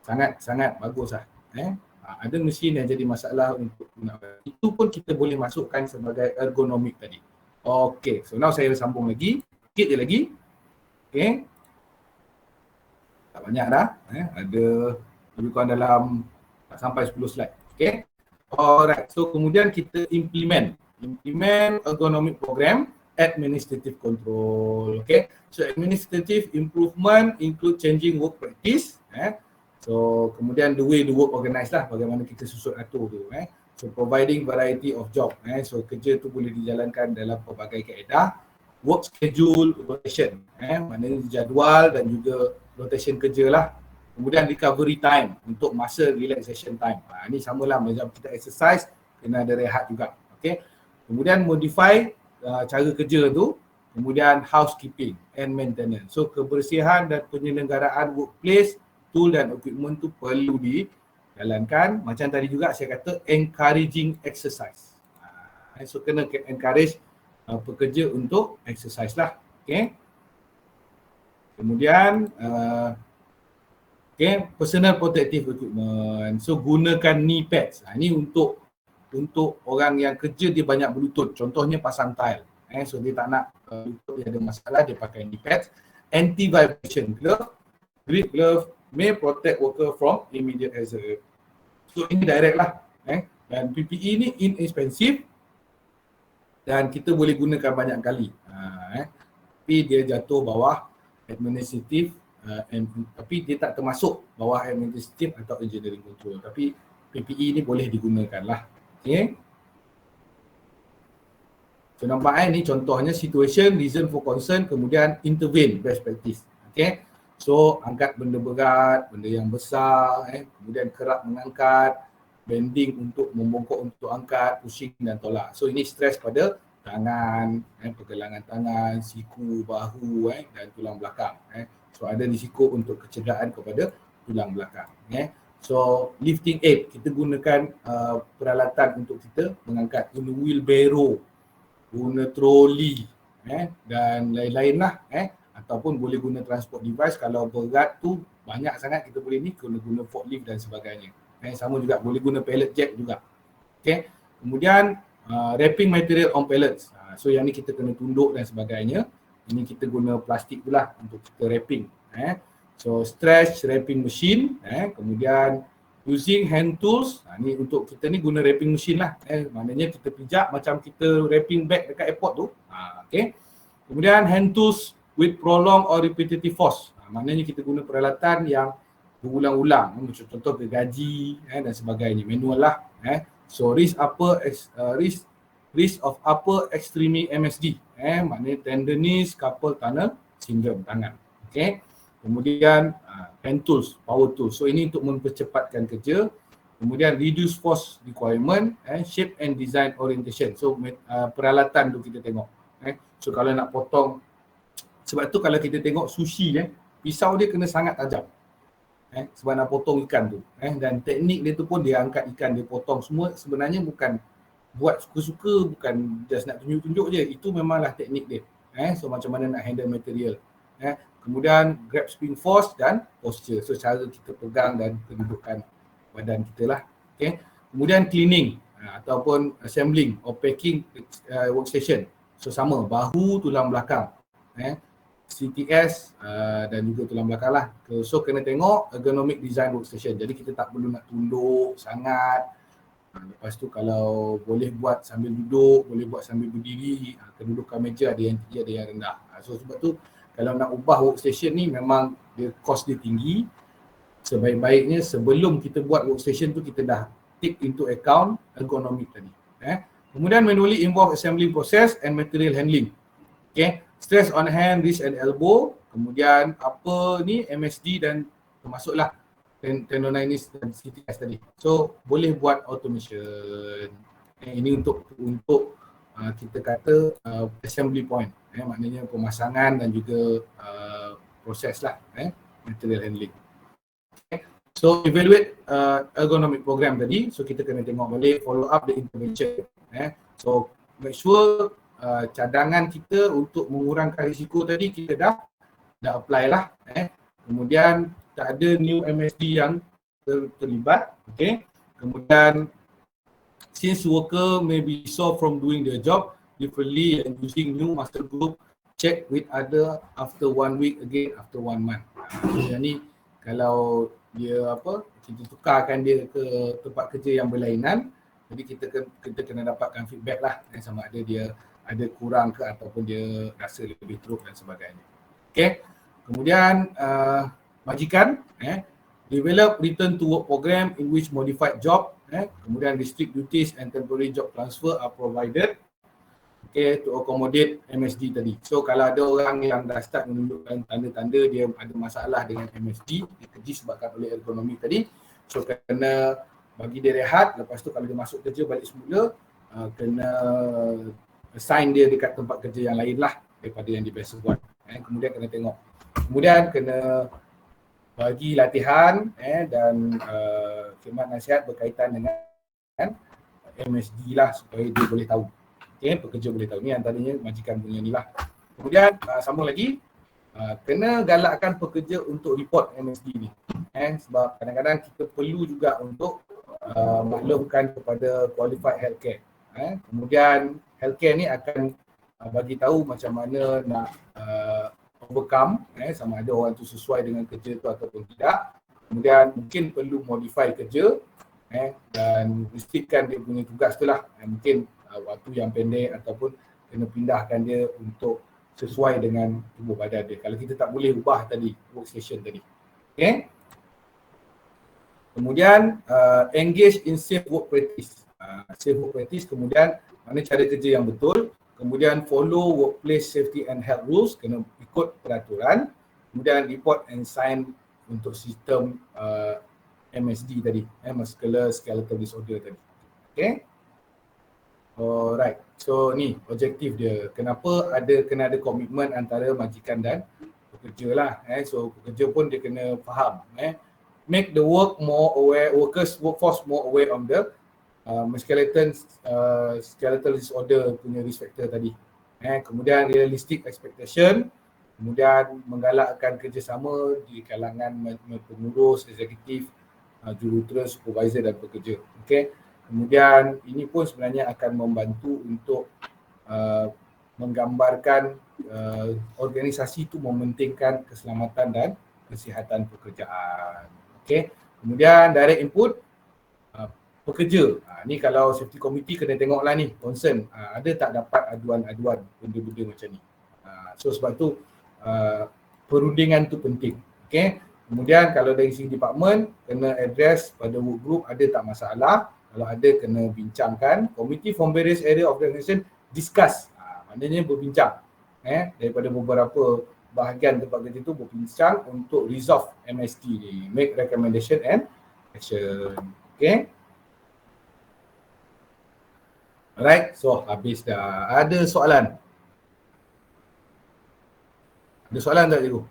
sangat bagus lah. Ada mesin yang jadi masalah untuk gunakan. Itu pun kita boleh masukkan sebagai ergonomik tadi. Okay, so now saya sambung lagi. Sikit je lagi. Okay. Tak banyak dah. Ada lebih kurang dalam tak sampai 10 slide. Okay. Alright. So kemudian kita implement ergonomic program, administrative control. Okay. So administrative improvement include changing work practice. So kemudian the way the work organized lah, bagaimana kita susun atur tu. So providing variety of job. So kerja tu boleh dijalankan dalam pelbagai kaedah. Work schedule, rotation. Maknanya jadual dan juga rotation kerja lah. Kemudian recovery time untuk masa relaxation time. Ini samalah macam kita exercise, kena ada rehat juga. Okay. Kemudian modify cara kerja tu Kemudian housekeeping and maintenance. So kebersihan dan penyelenggaraan workplace, tool dan equipment tu perlu dijalankan. Macam tadi juga saya kata encouraging exercise. So kena encourage pekerja untuk exercise lah. Okay. Kemudian personal protective equipment. So gunakan knee pads. Ini untuk orang yang kerja dia banyak berlutut. Contohnya pasang tile. So dia tak nak lutut dia ada masalah, dia pakai knee pads. Anti-vibration glove. Grip glove may protect worker from immediate hazard. So ini direct lah. Dan PPE ni inexpensive dan kita boleh gunakan banyak kali. Tapi dia jatuh bawah administrative, tapi dia tak termasuk bawah administrative atau engineering control. Tapi PPE ni boleh digunakan lah. Okay. So nampak ni contohnya situation, reason for concern, kemudian intervene, best practice. Okay. So angkat benda berat, benda yang besar, kemudian kerap mengangkat, bending untuk membongkok untuk angkat, pushing dan tolak. So ini stres pada tangan, pergelangan tangan, siku, bahu dan tulang belakang. So ada risiko untuk kecederaan kepada tulang belakang. So lifting aid, kita gunakan peralatan untuk kita mengangkat, guna wheelbarrow, guna troli dan lain-lain lah. Ataupun boleh guna transport device. Kalau berat tu banyak sangat kita boleh ni guna forklift dan sebagainya. Sama juga boleh guna pallet jack juga. Okay. Kemudian wrapping material on pallets. So yang ni kita kena tunduk dan sebagainya. Ini kita guna plastik tu lah untuk kita wrapping. So stretch wrapping machine. Kemudian using hand tools. Ni untuk kita ni guna wrapping machine lah. Maknanya kita pijak macam kita wrapping bag dekat airport tu. Okay. Kemudian hand tools with prolonged or repetitive force. Maknanya kita guna peralatan yang berulang-ulang. Contoh gergaji dan sebagainya. Manual lah. So risk of upper extremity MSD. Maknanya tenderness, carpal tunnel syndrome tangan. Okay. Kemudian hand tools, power tools. So ini untuk mempercepatkan kerja. Kemudian reduce force requirement, shape and design orientation. So peralatan tu kita tengok. So kalau nak potong, sebab tu kalau kita tengok sushi, pisau dia kena sangat tajam. Sebab nak potong ikan tu. Dan teknik dia tu pun dia angkat ikan, dia potong semua sebenarnya bukan buat suka-suka, bukan just nak tunjuk-tunjuk je. Itu memanglah teknik dia. So macam mana nak handle material. Kemudian grab spring force dan posture. So cara kita pegang dan kedudukan badan kita lah. Okay. Kemudian cleaning ataupun assembling or packing workstation. So sama, bahu, tulang belakang. CTS dan juga tulang belakang lah. So kena tengok ergonomic design workstation. Jadi kita tak perlu nak tunduk sangat. Lepas tu kalau boleh buat sambil duduk, boleh buat sambil berdiri. Kedudukan meja ada yang tinggi, ada yang rendah. So sebab tu kalau nak ubah workstation ni memang dia cost dia tinggi. Sebaik-baiknya sebelum kita buat workstation tu kita dah take into account ergonomic tadi. Kemudian manually involve assembling process and material handling. Okay. Stress on hand, wrist and elbow. Kemudian apa ni MSD dan termasuklah tendonitis dan CTS tadi. So boleh buat automation. Ini untuk kita kata assembly point. Maknanya pemasangan dan juga proses lah material handling. Okay. So evaluate ergonomic program tadi. So kita kena tengok balik, follow up the intervention. So make sure cadangan kita untuk mengurangkan risiko tadi kita dah apply lah. Kemudian tak ada new MSD yang terlibat. Okay. Kemudian since worker may be sore from doing their job differently and using new muscle group, check with other after 1 week, again after 1 month. So yang ni kalau dia kita tukarkan dia ke tempat kerja yang berlainan, jadi kita kena dapatkan feedback lah sama ada dia ada kurang ke ataupun dia rasa lebih teruk dan sebagainya. Okay. Kemudian majikan develop return to work program in which modified job, kemudian restrict duties and temporary job transfer are provided, okay, to accommodate MSD tadi. So kalau ada orang yang dah start menunjukkan tanda-tanda dia ada masalah dengan MSD, dia disebabkan oleh ergonomi tadi, so kena bagi dia rehat. Lepas tu kalau dia masuk kerja balik semula, kena assign dia dekat tempat kerja yang lain lah. daripada yang dia biasa buat. Kemudian kena tengok. Kemudian kena bagi latihan dan khidmat nasihat berkaitan dengan MSD lah supaya dia boleh tahu. Pekerja boleh tahu. Ni antaranya majikan punya ni lah. Kemudian sambung lagi, kena galakkan pekerja untuk report MSD ni. Sebab kadang-kadang kita perlu juga untuk maklumkan kepada qualified healthcare. Kemudian healthcare ni akan bagi tahu macam mana nak overcome sama ada orang tu sesuai dengan kerja tu ataupun tidak. Kemudian mungkin perlu modify kerja dan restrictkan dia punya tugas tu lah. Mungkin waktu yang pendek ataupun kena pindahkan dia untuk sesuai dengan tubuh badan dia. Kalau kita tak boleh ubah tadi workstation tadi. Okay. Kemudian engage in safe work practice. Safe work practice, kemudian mana cara kerja yang betul. Kemudian follow workplace safety and health rules, kena ikut peraturan. Kemudian report and sign untuk sistem MSD tadi, muscular skeletal disorder tadi. Okay. Alright. So ni objektif dia. Kenapa kena ada komitmen antara majikan dan pekerja lah. So pekerja pun dia kena faham. Make the workforce more aware of the skeletal disorder punya risk factor tadi. Kemudian realistic expectation, kemudian menggalakkan kerjasama di kalangan pengurus, eksekutif, jurutera, supervisor dan pekerja. Okay. Kemudian ini pun sebenarnya akan membantu untuk menggambarkan organisasi itu mementingkan keselamatan dan kesihatan pekerjaan. Okay. Kemudian direct input pekerja. Ni kalau safety committee kena tengoklah ni concern. Ada tak dapat aduan-aduan benda-benda macam ni. So sebab tu perundingan tu penting. Okay. Kemudian kalau dari segi department kena address pada work group ada tak masalah. Kalau ada kena bincangkan. Committee from various area of the organization discuss. Maknanya berbincang. Daripada beberapa bahagian tempat kerja tu berbincang untuk resolve MSD ni. Make recommendation and action. Okay. Alright, so habis dah. Ada soalan? Ada soalan tak cikgu?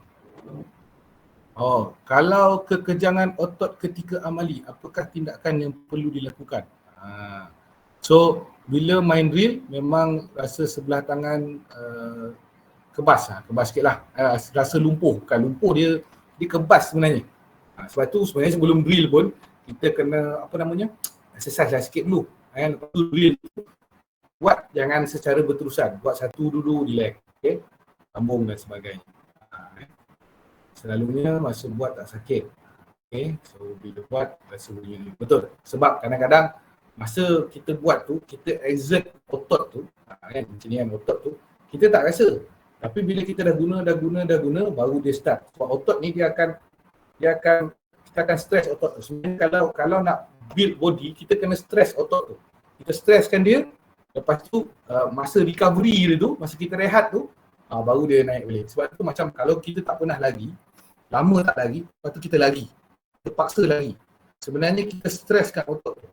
Kalau kekejangan otot ketika amali, apakah tindakan yang perlu dilakukan? So, bila main drill, memang rasa sebelah tangan kebas sikit lah. Rasa lumpuh, bukan lumpuh, dia kebas sebenarnya. Sebab tu sebenarnya sebelum drill pun, kita kena, exercise lah sikit dulu. Lepas tu drill, buat jangan secara berterusan. Buat satu dulu, relax. Okay? Sambung dan sebagainya. Selalunya masa buat tak sakit. Okay? So bila buat rasa bunyi. Betul. Sebab kadang-kadang masa kita buat tu, kita exert otot tu, macam ni kan otot tu, kita tak rasa. Tapi bila kita dah guna, baru dia start. Sebab otot ni kita akan stress otot tu. Sebenarnya kalau nak build body, kita kena stress otot tu. Kita stresskan dia. Lepas tu masa recovery dia tu, masa kita rehat tu, baru dia naik balik. Sebab tu macam kalau kita tak pernah lagi, lama tak lagi, lepas tu kita lagi. Kita paksa lagi. Sebenarnya kita stresskan otot tu.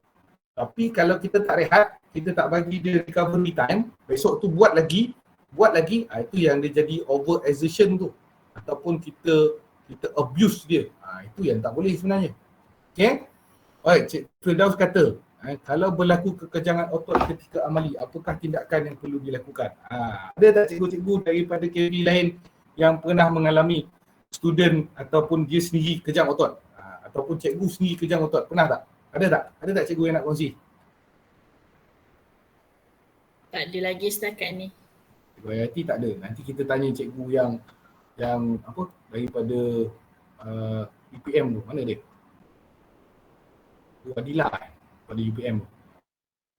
Tapi kalau kita tak rehat, kita tak bagi dia recovery time, besok tu buat lagi, itu yang dia jadi over exertion tu. Ataupun kita abuse dia. Itu yang tak boleh sebenarnya. Okay? Alright, Cik Firdaus kata, kalau berlaku kekejangan otot ketika amali, apakah tindakan yang perlu dilakukan? Ada tak cikgu-cikgu daripada KB lain yang pernah mengalami student ataupun dia sendiri kejang otot? Ataupun cikgu sendiri kejang otot? Pernah tak? Ada tak? Ada tak cikgu yang nak kongsi? Tak ada lagi setakat ni. Cikgu Hayati tak ada. Nanti kita tanya cikgu yang daripada UPM tu. Mana dia? Cikgu Adila pada UPM.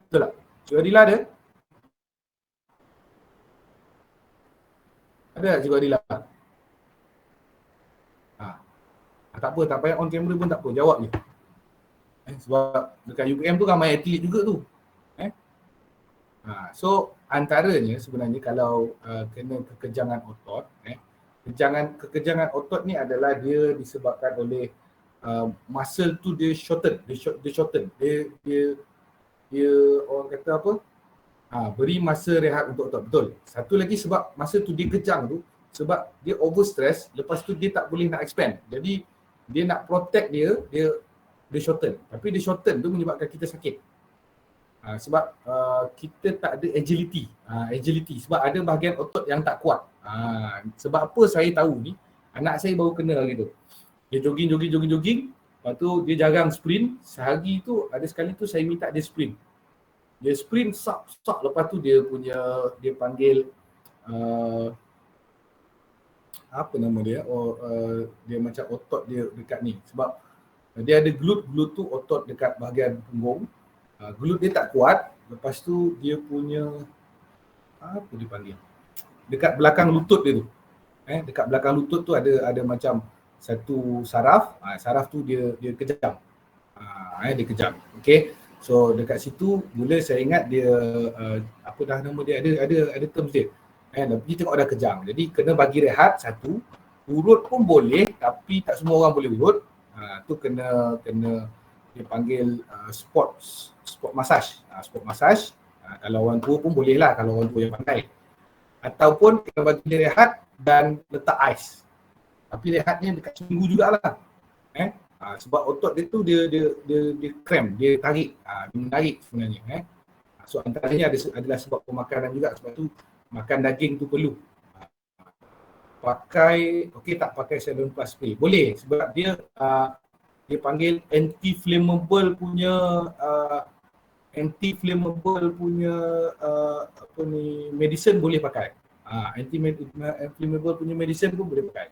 Betul tak? Cikgu Adila ada? Ada tak Cikgu Adila? Tak apa, tak payah on camera pun tak apa, jawab je. Sebab dekat UPM tu ramai atlet juga tu. So antaranya sebenarnya kalau kena kekejangan otot, kekejangan otot ni adalah dia disebabkan oleh muscle tu dia shorten. Dia orang kata apa? Beri masa rehat untuk otot. Betul. Satu lagi sebab masa tu dia kejang tu, sebab dia over stress, lepas tu dia tak boleh nak expand. Jadi dia nak protect dia shorten. Tapi dia shorten tu menyebabkan kita sakit. Sebab kita tak ada agility. Agility sebab ada bahagian otot yang tak kuat. Sebab apa saya tahu ni, anak saya baru kena gitu. Dia jogging, lepas tu dia jarang sprint. Sehari tu ada sekali tu saya minta dia sprint. Dia sprint sak, lepas tu dia panggil apa nama dia? Dia macam otot dia dekat ni. Sebab dia ada glute tu otot dekat bahagian punggung. Glute dia tak kuat. Lepas tu dia punya apa dia panggil? Dekat belakang lutut dia tu. Dekat belakang lutut tu ada macam satu saraf. Saraf tu dia kejam. Dia kejam. Okey. So dekat situ mula saya ingat dia apa dah nama dia, ada terms dia. Dia tengok dah kejang. Jadi kena bagi rehat satu. Urut pun boleh tapi tak semua orang boleh urut. Tu kena dia panggil sport massage. Sport massage kalau orang tua pun boleh lah, kalau orang tua yang pandai. Ataupun kena bagi dia rehat dan letak ais. Tapi rehatnya dekat seminggu jugalah. Sebab otot dia tu dia cramp, dia tarik, dia menarik sebenarnya. So antaranya adalah sebab pemakanan juga, sebab tu makan daging tu perlu. Tak pakai saline plus spray. Boleh sebab dia panggil anti-flammable punya medicine boleh pakai. Anti-flammable punya medicine pun boleh pakai.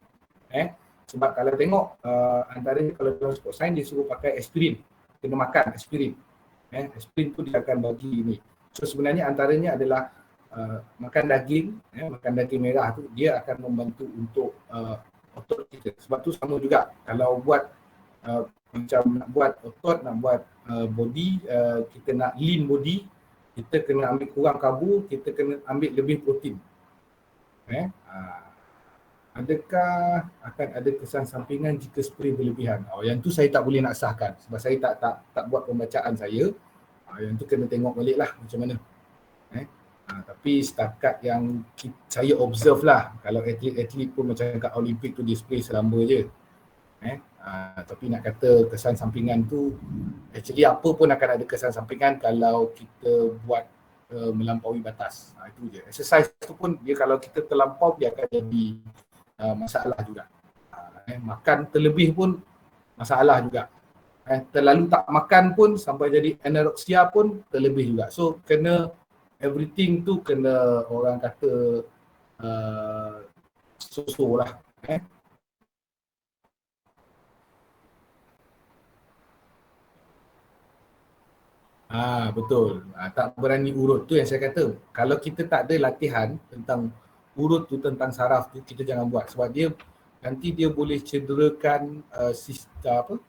Sebab kalau tengok antaranya kalau dalam sport science dia suruh pakai aspirin. Kena makan aspirin. Aspirin tu dia akan bagi ni. So sebenarnya antaranya adalah makan daging merah tu dia akan membantu untuk otot kita. Sebab tu sama juga kalau buat macam nak buat otot, nak buat body, kita nak lean body, kita kena ambil kurang karbo, kita kena ambil lebih protein. Adakah akan ada kesan sampingan jika spray berlebihan? Yang tu saya tak boleh nak sahkan sebab saya tak buat pembacaan saya. Yang tu kena tengok balik lah macam mana. Tapi setakat yang saya observe lah, kalau atlet pun macam kat Olimpik tu dia spray selamba je. Tapi nak kata kesan sampingan tu, actually apa pun akan ada kesan sampingan kalau kita buat melampaui batas. Itu je. Exercise tu pun dia kalau kita terlampau dia akan jadi masalah juga. Makan terlebih pun masalah juga. Terlalu tak makan pun sampai jadi anorexia pun terlebih juga. So kena everything tu kena orang kata so-so lah. Betul. Tak berani urut tu yang saya kata. Kalau kita tak ada latihan tentang urut tu, tentang saraf tu, kita jangan buat sebab dia nanti dia boleh cederakan sistem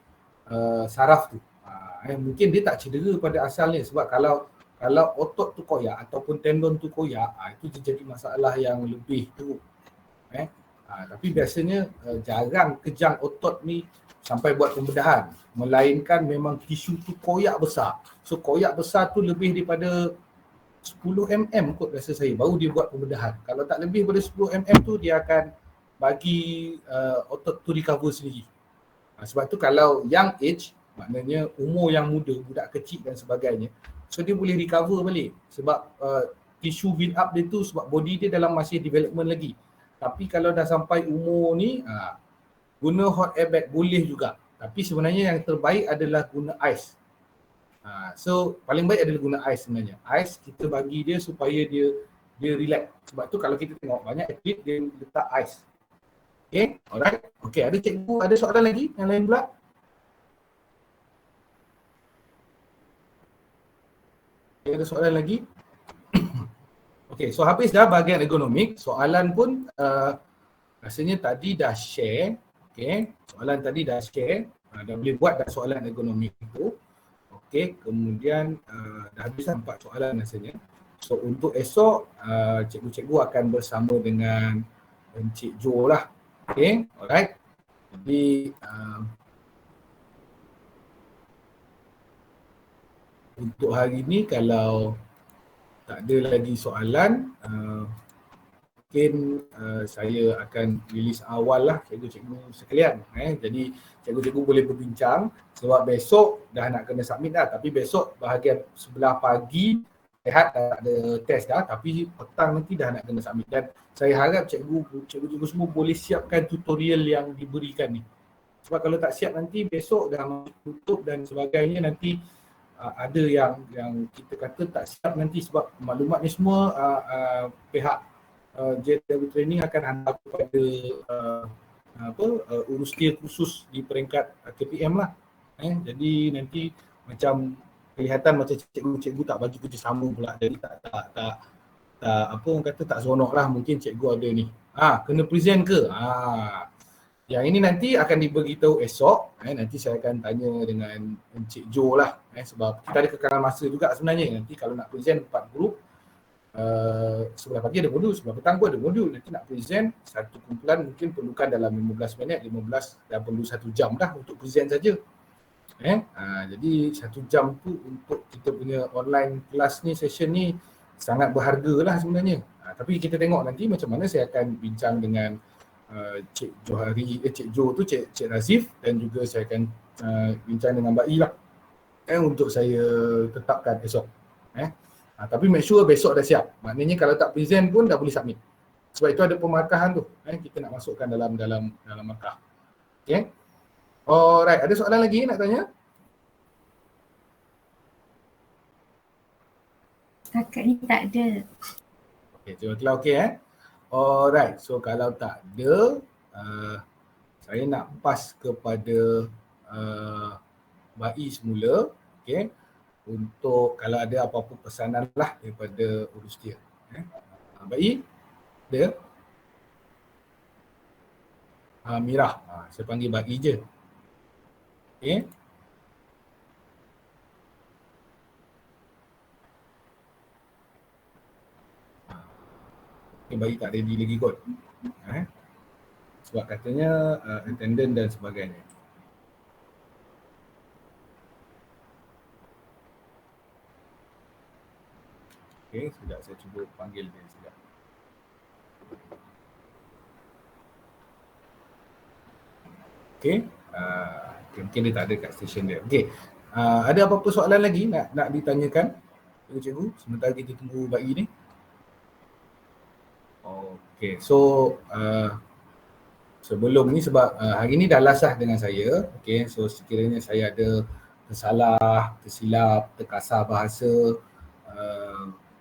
saraf tu. Mungkin dia tak cedera pada asalnya sebab kalau otot tu koyak ataupun tendon tu koyak, itu jadi masalah yang lebih teruk. Tapi biasanya jarang kejang otot ni sampai buat pembedahan, melainkan memang tisu tu koyak besar. So koyak besar tu lebih daripada 10 mm kot rasa saya, baru dia buat pembedahan. Kalau tak lebih daripada 10 mm tu dia akan bagi otot tu recover sendiri. Sebab tu kalau young age, maknanya umur yang muda, budak kecil dan sebagainya, so dia boleh recover balik sebab tissue build up dia tu, sebab body dia dalam masih development lagi. Tapi kalau dah sampai umur ni, guna hot air bag boleh juga. Tapi sebenarnya yang terbaik adalah guna ais. So paling baik adalah guna ais sebenarnya. Ais kita bagi dia supaya dia relax. Sebab tu kalau kita tengok banyak atlet dia letak ais. Okay, alright. Okay, ada cikgu, ada soalan lagi yang lain pula? Okay, ada soalan lagi? Okay, so habis dah bahagian ergonomik. Soalan pun rasanya tadi dah share. Okay, soalan tadi dah share. Dah boleh buat dah soalan ergonomik itu. Okay, kemudian dah habis 4 soalan rasanya. So untuk esok, cikgu-cikgu akan bersama dengan Encik Jo lah. Okay, alright. Jadi untuk hari ni kalau tak ada lagi soalan, mungkin saya akan release awal lah cikgu-cikgu sekalian. Jadi cikgu-cikgu boleh berbincang sebab besok dah nak kena submit dah, tapi besok bahagian sebelah pagi rehat dah ada test dah, tapi petang nanti dah nak kena submit. Dan saya harap cikgu-cikgu semua boleh siapkan tutorial yang diberikan ni. Sebab kalau tak siap nanti besok dah tutup dan sebagainya, nanti ada yang kita kata tak siap nanti sebab maklumat ni semua pihak JW Training akan hantar kepada urustia khusus di peringkat KPM lah. Jadi nanti macam kelihatan macam cikgu-cikgu tak bagi kerjasama pula, jadi tak apa orang kata tak seronok lah. Mungkin cikgu ada ni kena present ke, yang ini nanti akan diberitahu esok. Nanti saya akan tanya dengan Encik Jo lah, sebab kita ada kekalan masa juga sebenarnya. Nanti kalau nak present 4 grup, sebelah pagi ada modul, sebelah petang pun ada modul. Nanti nak present satu kumpulan mungkin perlukan dalam 15 minit, 15 dan perlu 1 jam dah untuk present saja. Jadi 1 jam tu untuk kita punya online kelas ni, session ni sangat berharga lah sebenarnya. Tapi kita tengok nanti macam mana. Saya akan bincang dengan Cik Johari, Cik Jo tu, Cik Razif, dan juga saya akan bincang dengan Mbak I lah untuk saya tetapkan esok. Tapi make sure besok dah siap. Maknanya kalau tak present pun dah boleh submit. Sebab itu ada pemarkahan tu. Kita nak masukkan dalam markah. Okay. Alright, ada soalan lagi nak tanya? Kakak ni tak ada. Okay, jawablah okey Alright, so kalau tak ada, saya nak pass kepada Mbak I semula, okay, untuk kalau ada apa-apa pesanan lah daripada urustia. Mbak I, ada? Mirah, saya panggil Mbak I je. Okay. Bayi tak ready lagi kot. Sebab katanya attendant dan sebagainya. Okay, sekejap saya cuba panggil dia sekejap. Okay, mungkin dia tak ada kat station dia. Okay, ada apa-apa soalan lagi nak ditanyakan cikgu sementara kita tunggu Mbak I ni? Okay, so sebelum ni sebab hari ni dah last lah dengan saya. Okay, so sekiranya saya ada tersalah, tersilap, terkasar bahasa,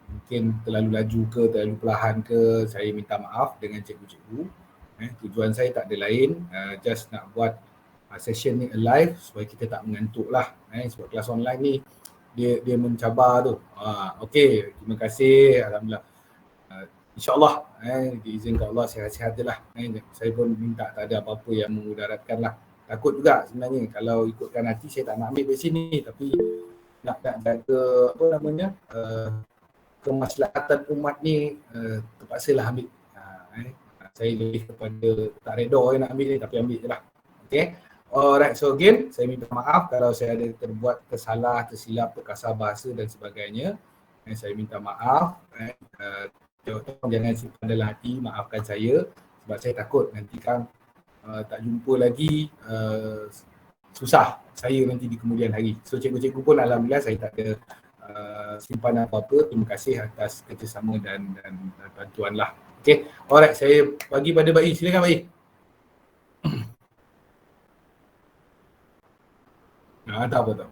mungkin terlalu laju ke, terlalu perlahan ke, saya minta maaf dengan cikgu-cikgu. Tujuan saya tak ada lain, just nak buat session ni alive supaya kita tak mengantuk lah. Sebab kelas online ni dia mencabar tu. Okay, terima kasih, alhamdulillah. InsyaAllah diizinkan Allah sihat-sihat je lah. Saya pun minta tak ada apa-apa yang memudaratkan lah. Takut juga sebenarnya kalau ikutkan hati saya tak nak ambil dari sini, tapi nak jaga apa namanya kemaslahatan umat ni, terpaksalah ambil. Saya lebih kepada tak reda nak ambil ni, tapi ambil je lah. Okay. Alright, so again saya minta maaf kalau saya ada terbuat tersalah, tersilap, terkasar bahasa dan sebagainya. Saya minta maaf. Jangan simpan dalam hati, maafkan saya sebab saya takut nanti kan tak jumpa lagi, susah saya nanti di kemudian hari. So cikgu-cikgu pun alhamdulillah saya tak ada simpanan apa-apa. Terima kasih atas kerjasama dan bantuan lah. Okay, alright, saya bagi pada Mbak I. Silakan Mbak I. Tak apa.